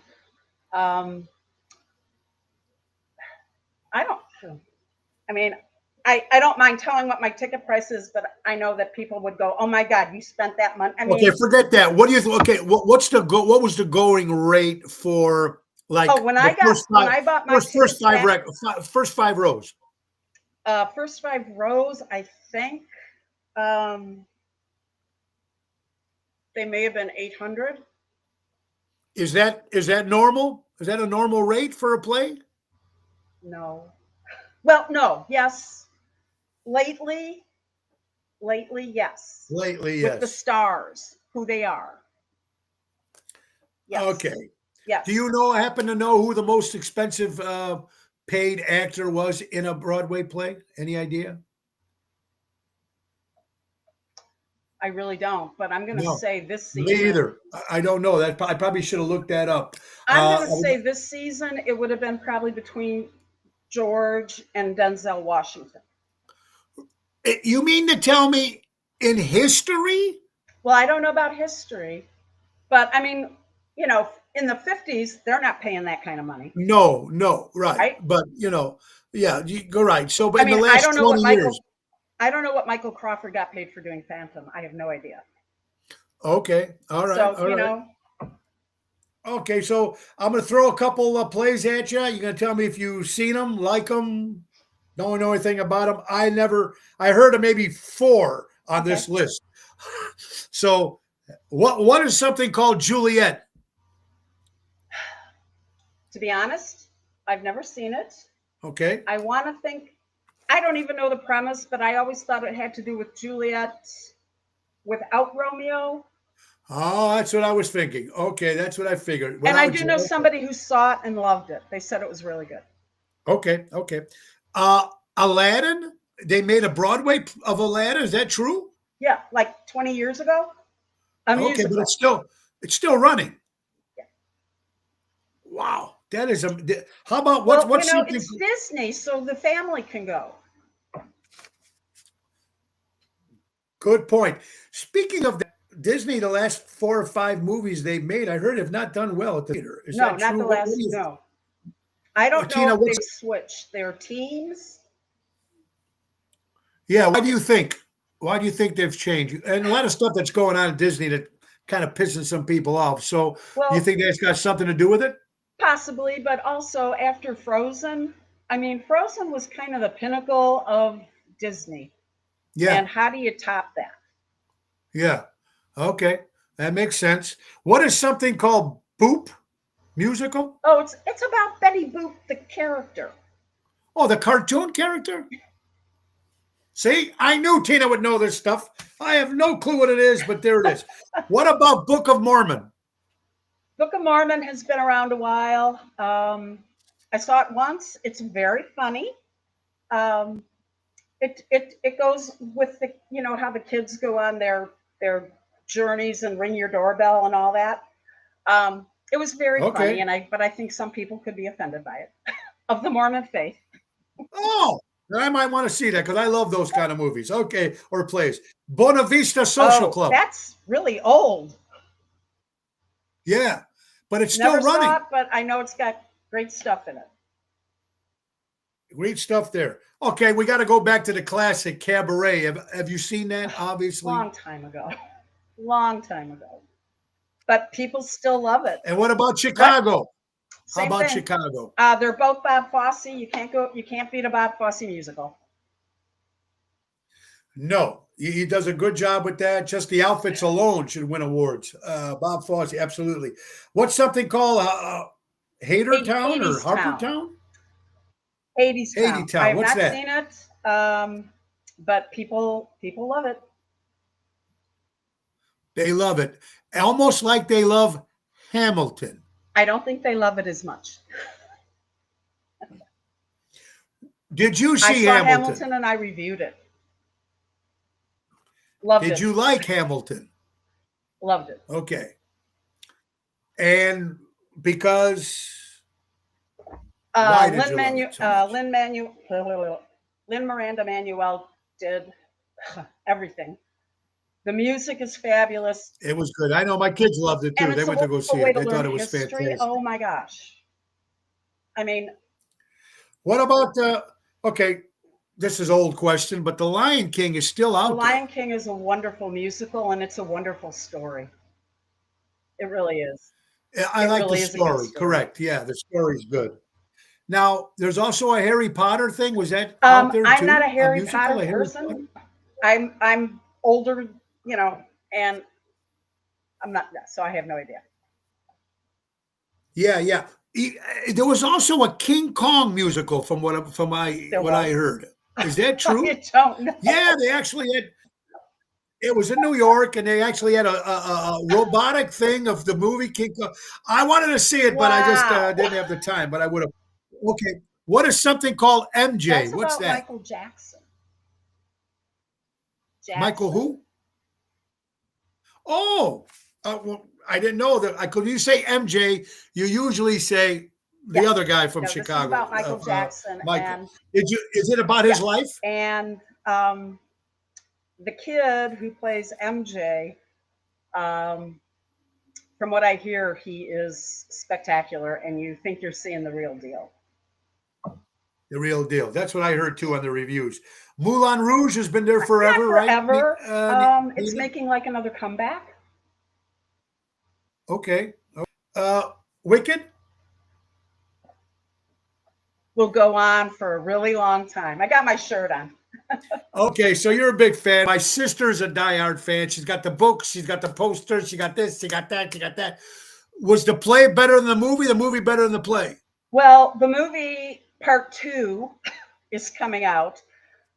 I don't mind telling what my ticket price is, but I know that people would go, "Oh my God, you spent that money." Okay, forget that. What do you think? Okay, what was the going rate for like when I bought my first 5 rows? First 5 rows, I think they may have been 800. Is that normal? Is that a normal rate for a play? No. Well, no. Yes. Lately, yes. Lately, yes. With the stars, who they are. Yes. Okay. Yes. Do you happen to know who the most expensive paid actor was in a Broadway play? Any idea? I really don't, but I'm going to say this season. Me either. I don't know. I probably should have looked that up. I'm going to say this season it would have been probably between George and Denzel Washington. You mean to tell me in history? Well, I don't know about history, but in the 50s, they're not paying that kind of money. No, right. But yeah, you go right. So, but in the last 20 years, I don't know what Michael Crawford got paid for doing Phantom. I have no idea. Okay, all right. So Okay, so I'm going to throw a couple of plays at you. You're going to tell me if you've seen them, like them, don't know anything about them. I heard of maybe 4 on this list. So what is something called Juliet? To be honest, I've never seen it. Okay. I want to think, I don't even know the premise, but I always thought it had to do with Juliet without Romeo. Oh, that's what I was thinking. Okay, that's what I figured. And I do know somebody who saw it and loved it. They said it was really good. Okay. Aladdin? They made a Broadway of Aladdin. Is that true? Yeah, like 20 years ago. Okay, but it's still running. Yeah. Wow, that is how about what's it's Disney, so the family can go. Good point. Speaking of Disney, the last 4 or 5 movies they've made, I heard have not done well at the theater. Is that true? Not the last. No, I don't know Tina, if they've switched their teams. Yeah, why do you think? Why do you think they've changed? And a lot of stuff that's going on at Disney that kind of pissing some people off. So, you think that's got something to do with it? Possibly, but also after Frozen. Frozen was kind of the pinnacle of Disney. Yeah. And how do you top that? Yeah. Okay, that makes sense. What is something called Boop musical? Oh, it's about Betty Boop, the character. Oh, the cartoon character? See, I knew Tina would know this stuff. I have no clue what it is, but there it is. What about Book of Mormon? Book of Mormon has been around a while. I saw it once. It's very funny. It goes with the how the kids go on their journeys and ring your doorbell and all that. It was very funny, but I think some people could be offended by it of the Mormon faith. Oh, I might want to see that because I love those kind of movies. Okay, or plays. Buena Vista Social Club. That's really old. Yeah, but it's still Never saw running. it, but I know it's got great stuff in it. Great stuff there. Okay, we got to go back to the classic Cabaret. Have you seen that? Obviously. Long time ago. Long time ago. But people still love it. And what about What? Chicago? How Same about thing. Chicago? They're both Bob Fosse. You can't beat a Bob Fosse musical. No, he does a good job with that. Just the outfits alone should win awards. Bob Fosse, absolutely. What's something called Hater Town or 80s Harper Town. Town? 80s Haiti Town. Town. I have What's not that? seen it, but people love it. They love it. Almost like they love Hamilton. I don't think they love it as much. Did you I see saw Hamilton? Hamilton and I reviewed it. Loved Did it. you like Hamilton? Loved it. Okay. And because why did you love it so much? Lin Miranda Manuel did everything. The music is fabulous, It was good. I know my kids loved it and too. They it's a went to go wonderful see way it. to They thought learn it was history. fantastic. Oh my gosh! I mean, What about okay, this is old question, but The Lion King is still The out there. Lion King is a wonderful musical, and it's a wonderful story. It really is. I It like the really is a good story. story. Correct. Yeah, the story's good. Now, there's also a Harry Potter thing. Was that out there I'm too? not a Harry musical, Potter a Harry Potter? person. I'm older, and I'm not. So I have no idea. Yeah, yeah. There was also a King Kong musical from what I heard. Is that true? I don't know. Yeah, they actually had. It was in New York, and they actually had a robotic thing of the movie King Kong. I wanted to see it, but I just Wow. didn't have the time. But I would have. Okay, what is something called MJ? That's What's about that? Michael Jackson. Michael Jackson. who? Oh, well, I didn't know that. When you say MJ, you usually say the Yeah. other guy from No, this is Chicago. about Michael Jackson, Michael. and Is it about his life? and the kid who plays MJ. From what I hear, he is spectacular, and you think you're seeing the real deal. The real deal. That's what I heard too on the reviews. Moulin Rouge has been there forever, Not forever. right? It's Nina? making like another comeback. Okay. Wicked? Will go on for a really long time. I got my shirt on. Okay, so you're a big fan. My sister's a diehard fan. She's got the books, she's got the posters, she got this, she got that, she got that. Was the play better than the movie? The movie better than the play? Well, the movie part 2 is coming out.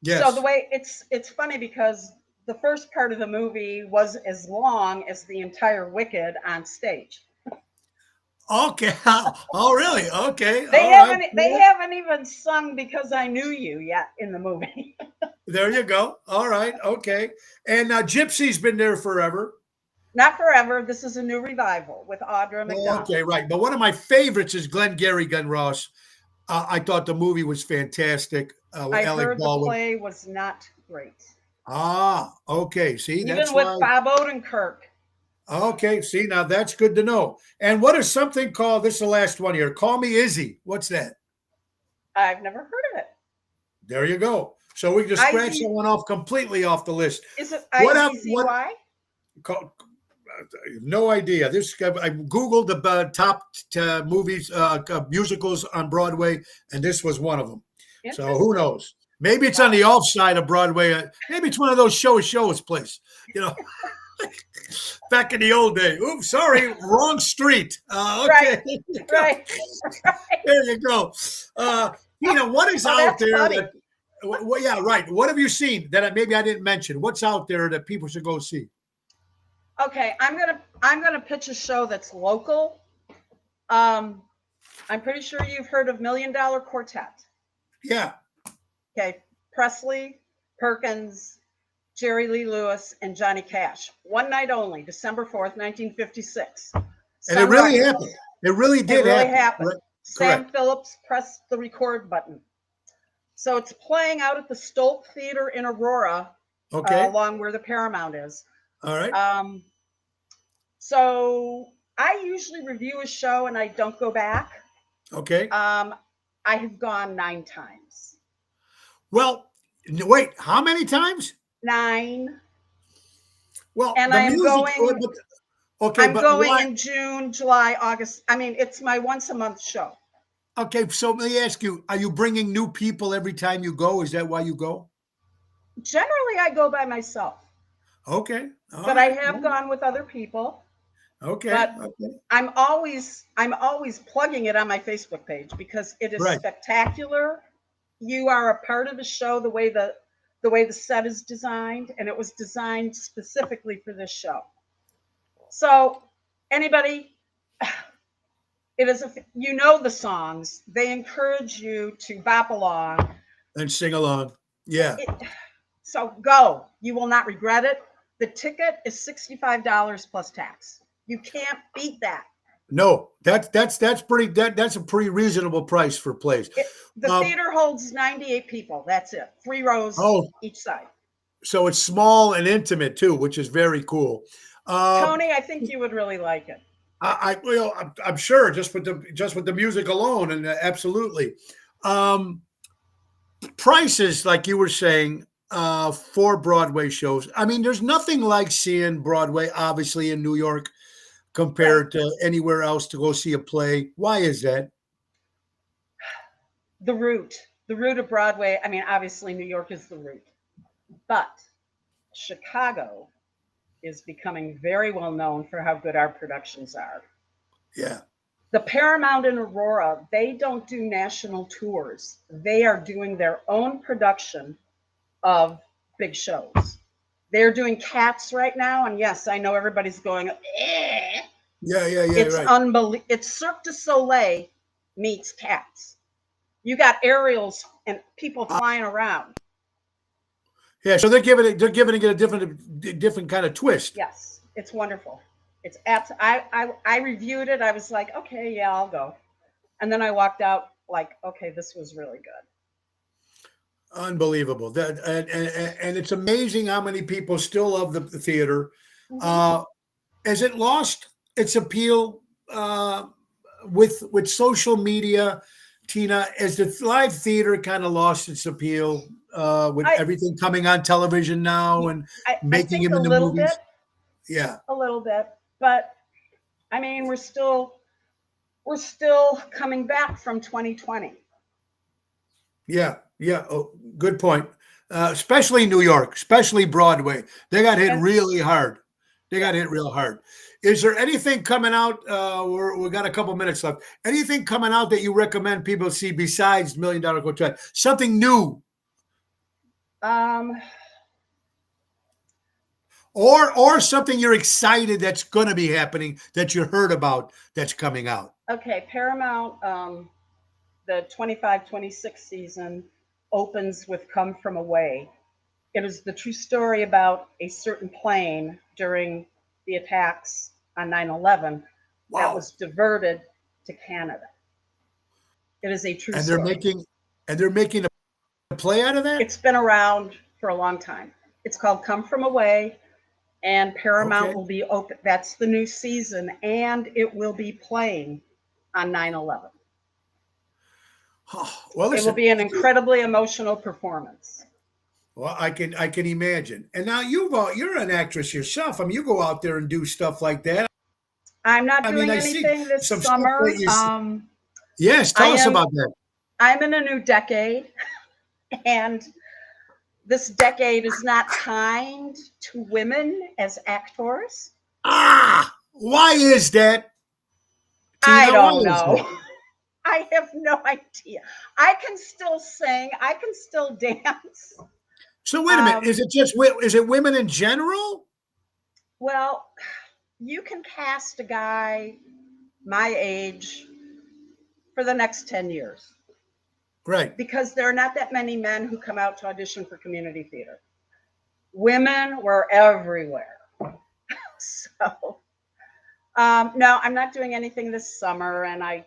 Yes. So the way it's funny because the first part of the movie was as long as the entire Wicked on stage. Okay. Oh, really? Okay. They All haven't right. they haven't even sung Because I Knew You yet in the movie. There you go. All right. Okay. And Gypsy's been there forever. Not forever. This is a new revival with Audra McDonald. Okay, right. But one of my favorites is Glengarry Glen Ross. I thought the movie was fantastic. With I Alec heard Baldwin. the play was not great. Okay. See, Even that's with why. Bob Odenkirk. Okay, see, now that's good to know. And what is something called, this is the last one here, Call Me Izzy. What's that? I've never heard of it. There you go. So we can just scratch that one off completely off the list. Is it What IZZY? No idea. I Googled the top movies, musicals on Broadway, and this was one of them. So who knows? Maybe it's on the off side of Broadway. Maybe it's one of those shows place. Back in the old days. Oops, sorry, wrong street. Okay. Right. There you go. What is out there? Funny. Yeah, right. What have you seen that maybe I didn't mention? What's out there that people should go see? Okay, I'm gonna pitch a show that's local. I'm pretty sure you've heard of Million Dollar Quartet. Yeah. Okay, Presley, Perkins, Jerry Lee Lewis, and Johnny Cash. One night only, December 4th, 1956. And it really happened. It really did happen. Right? Sam Correct. Phillips pressed the record button. So it's playing out at the Stolt Theater in Aurora, Okay. along where the Paramount is. All right. So I usually review a show and I don't go back. Okay. I have gone 9 times. Well, wait, how many times? 9. Well, And the music. Okay, I'm but going why? in June, July, August. I mean, it's my once a month show. Okay, so let me ask you: are you bringing new people every time you go? Is that why you go? Generally, I go by myself, Okay, all but I right. have gone with other people. Okay, But okay, I'm always plugging it on my Facebook page because it is right. spectacular. You are a part of the show the way the set is designed, and it was designed specifically for this show. So anybody, it is the songs. They encourage you to bop along. And sing along. Yeah. It, so go. You will not regret it. The ticket is $65 plus tax. You can't beat that. No, that's pretty that's a pretty reasonable price for plays. The Um, theater holds 98 people. That's it. 3 rows oh, each side. so it's small and intimate too, which is very cool. Um, Tony, I think you would really like it. well, I'm sure just with the music alone, and absolutely. Um, Prices, like you were saying, for Broadway shows. I mean, there's nothing like seeing Broadway, obviously in New York, Right. compared to anywhere else to go see a play. Why is that? The root of Broadway. I mean, obviously, New York is the root, but Chicago is becoming very well known for how good our productions are. Yeah, The Paramount in Aurora, they don't do national tours. They are doing their own production of big shows. They're doing Cats right now, and yes, I know everybody's going, eh. yeah, It's right. unbelievable. It's Cirque du Soleil meets Cats. You got aerials and people flying around. Yeah, so they're giving it a different kind of twist. Yes, it's wonderful. I reviewed it. I was like, okay, yeah, I'll go. And then I walked out like, okay, this was really good. Unbelievable. That and it's amazing how many people still love the theater. Mm-hmm. Uh, has it lost its appeal with social media, Tina? Has the live theater kind of lost its appeal with I, everything coming on television now and I making think him a into little bit, movies? Yeah, but I mean, we're still coming back from 2020. yeah. Oh, good point. Especially New York, especially Broadway. They got hit And really hard. They got yeah, hit real hard. Is there anything coming out? We got a couple minutes left. Anything coming out that you recommend people see besides Million Dollar Quartet? Something new, um, or something you're excited that's going to be happening that you heard about that's coming out. okay, Paramount, the 25-26 season opens with Come From Away. It is the true story about a certain plane during the attacks on 9/11 that Wow. was diverted to Canada. It is a true And they're story. making and they're making a play out of that. It's been around for a long time. It's called Come From Away, and Paramount Okay. will be open. That's the new season, and it will be playing on 9/11. Well, It will listen. be an incredibly emotional performance. Well, I can imagine. And now you're an actress yourself. I mean, you go out there and do stuff like that. I'm not I mean, doing I see anything this some stuff that summer. you. Yes, I tell us am about that. I'm in a new decade, and this decade is not kind to women as actors. Why is that, I Tina? Why don't is that? know. I have no idea. I can still sing. I can still dance. So wait a minute. Um, Is it women in general? well, you can cast a guy my age for the next 10 years Right. because there are not that many men who come out to audition for community theater. Women were everywhere. So, no, I'm not doing anything this summer, and I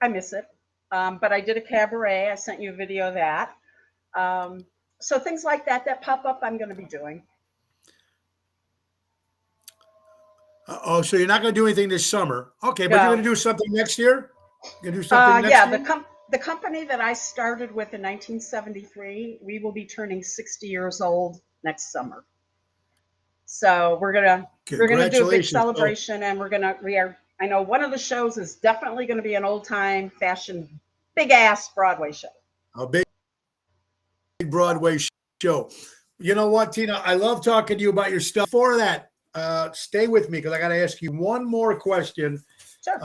miss it. But I did a cabaret. I sent you a video of that. So things like that pop up, I'm going to be doing. Oh, so you're not going to do anything this summer. Okay, but you're No. going to do something next year? You're going to do something next Yeah, year? the company that I started with in 1973, we will be turning 60 years old next summer. So we're gonna do a big Congratulations. Oh, celebration, and we are. I know one of the shows is definitely going to be an old time fashion, big ass Broadway show. a big Broadway show. You know what, Tina? I love talking to you about your stuff. For that, stay with me because I got to ask you one more question. Sure.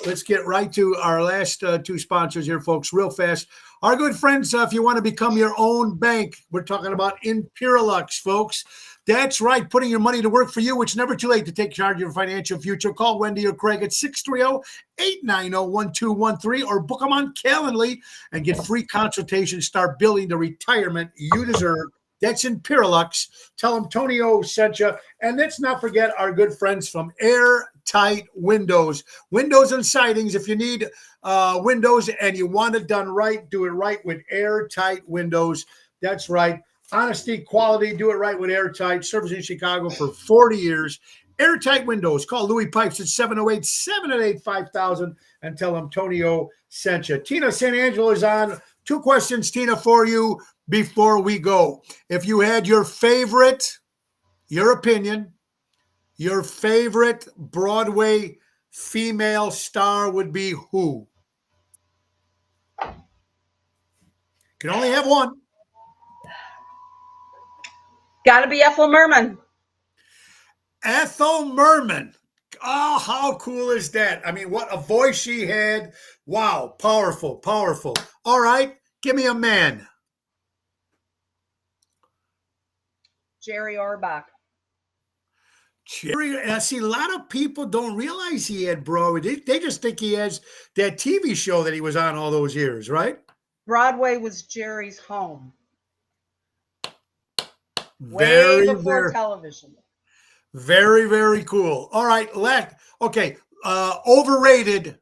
Let's get right to our last two sponsors here, folks, real fast. Our good friends, if you want to become your own bank, we're talking about Imperialux, folks. That's right, putting your money to work for you. It's never too late to take charge of your financial future. Call Wendy or Craig at 630-890-1213 or book them on Calendly and get free consultations. Start building the retirement you deserve. That's Imperialux. Tell them Tony O sent you. And let's not forget our good friends from Airtight Windows. Windows and sidings. If you need windows and you want it done right, do it right with Airtight Windows. That's right. Honesty, quality, do it right with Airtight. Service in Chicago for 40 years. Airtight Windows. Call Louis Pipes at 708-788-5000 and tell them Tony O sent you. Tina San Angelo is on. Two questions, Tina, for you before we go. If you had your favorite, your opinion, your favorite Broadway female star would be who? Can only have one. Got to be Ethel Merman. Ethel Merman. Oh, how cool is that? I mean, what a voice she had. Wow, powerful, powerful. All right, give me a man. Jerry Orbach. Jerry, see, a lot of people don't realize he had Broadway. They just think he has that TV show that he was on all those years, right? Broadway was Jerry's home. Very, Way before very, television. very, very cool. All right, okay. Overrated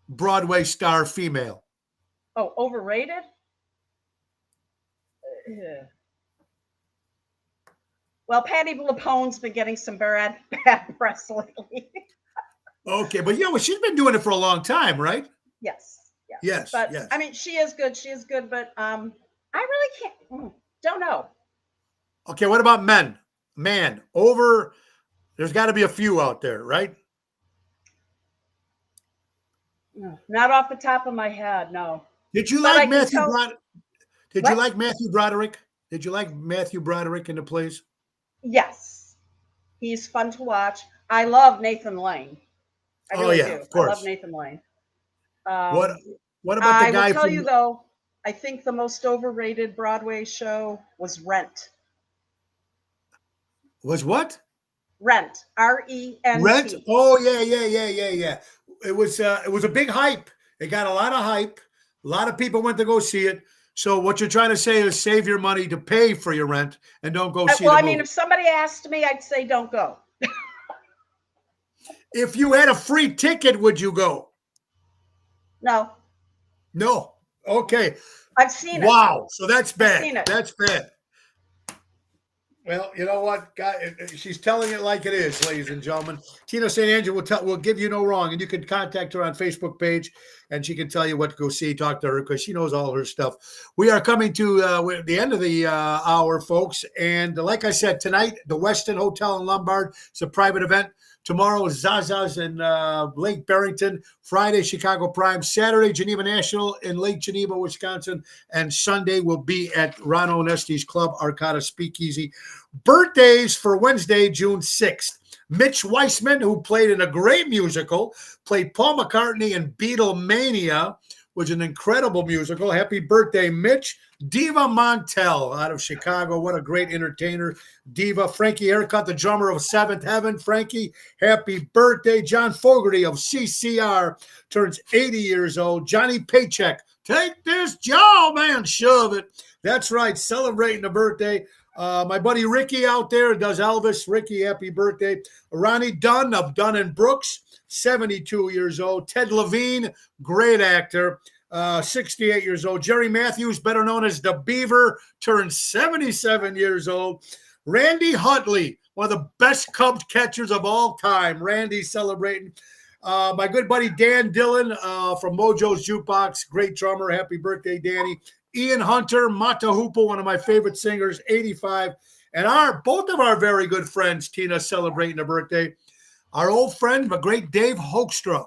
Broadway star female. Oh, overrated? Yeah. Well, Patti LuPone's been getting some bad press lately. Okay, but yeah, well, she's been doing it for a long time, right? Yes. Yes. But yes. I mean, she is good. But I really can't. Don't know. Okay, what about men? Man, there's got to be a few out there, right? Not off the top of my head, no. Did you like Matthew Broderick? Did you like Matthew Broderick? Did you like Matthew Broderick in the plays? Yes. He's fun to watch. I love Nathan Lane. I really do. Of course. I love Nathan Lane. What about the guy? I will tell you though, I think the most overrated Broadway show was Rent. Was what? Rent. R-E-N-T. Rent? Oh yeah. It was a big hype. It got a lot of hype. A lot of people went to go see it. So what you're trying to say is save your money to pay for your rent and don't go see the movie. Well, I mean, if somebody asked me, I'd say don't go. If you had a free ticket, would you go? No. No. Okay. I've seen it. Wow. So that's bad. I've seen it. That's bad. Well, you know what? She's telling it like it is, ladies and gentlemen. Tina St. Angelo will give you no wrong, and you can contact her on Facebook page, and she can tell you what to go see. Talk to her because she knows all her stuff. We are coming to the end of the hour, folks, and like I said, tonight the Westin Hotel in Lombard. It's a private event. Tomorrow is Zaza's in Lake Barrington. Friday, Chicago Prime. Saturday, Geneva National in Lake Geneva, Wisconsin. And Sunday will be at Ron Onesti's Club Arcata Speakeasy. Birthdays for Wednesday, June 6th. Mitch Weissman, who played in a great musical, played Paul McCartney in Beatlemania, which is an incredible musical. Happy birthday, Mitch. Diva Montel out of Chicago. What a great entertainer. Diva. Frankie Haircut, the drummer of Seventh Heaven. Frankie, happy birthday. John Fogerty of CCR turns 80 years old. Johnny Paycheck, take this job and shove it. That's right, celebrating the birthday. My buddy Ricky out there does Elvis. Ricky, happy birthday. Ronnie Dunn of Dunn and Brooks, 72 years old. Ted Levine, great actor. 68 years old. Jerry Matthews, better known as the Beaver, turned 77 years old. Randy Hutley, one of the best Cubs catchers of all time. Randy celebrating. My good buddy Dan Dillon from Mojo's Jukebox, great drummer. Happy birthday, Danny. Ian Hunter, Mata Hoople, one of my favorite singers, 85. And both of our very good friends, Tina, celebrating a birthday. Our old friend, the great Dave Hoekstra.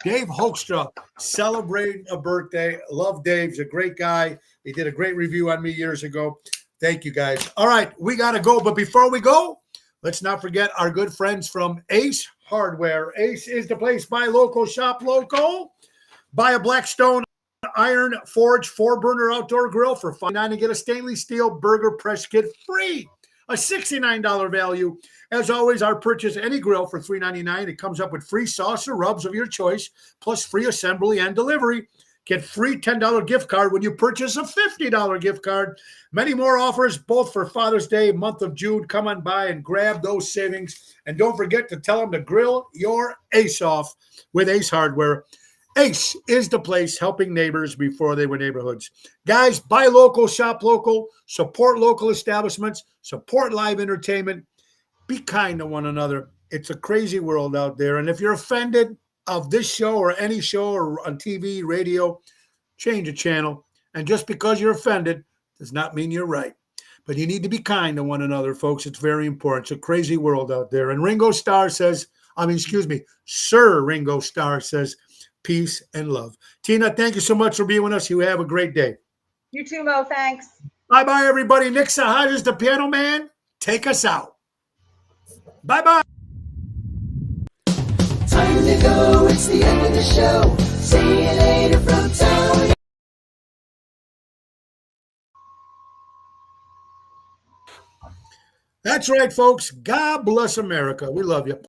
Dave Hoekstra celebrating a birthday. Love Dave. He's a great guy. He did a great review on me years ago. Thank you, guys. All right, we got to go. But before we go, let's not forget our good friends from Ace Hardware. Ace is the place. Buy local, shop local. Buy a Blackstone Iron Forge 4-burner outdoor grill for $59 and get a stainless steel burger press kit free. A $69 value. As always, our purchase any grill for $3.99. It comes up with free sauce or rubs of your choice, plus free assembly and delivery. Get free $10 gift card when you purchase a $50 gift card. Many more offers, both for Father's Day, month of June. Come on by and grab those savings. And don't forget to tell them to grill your ace off with Ace Hardware. Ace is the place helping neighbors before they were neighborhoods. Guys, buy local, shop local, support local establishments, support live entertainment. Be kind to one another. It's a crazy world out there. And if you're offended of this show or any show or on TV, radio, change the channel. And just because you're offended does not mean you're right. But you need to be kind to one another, folks. It's very important. It's a crazy world out there. And Ringo Starr says, Sir Ringo Starr says, peace and love. Tina, thank you so much for being with us. You have a great day. You too, Mo. Thanks. Bye-bye, everybody. Nick Sahajas, the piano man, take us out. Bye-bye. Time to go, it's the end of the show. See you later from town. That's right, folks. God bless America. We love you.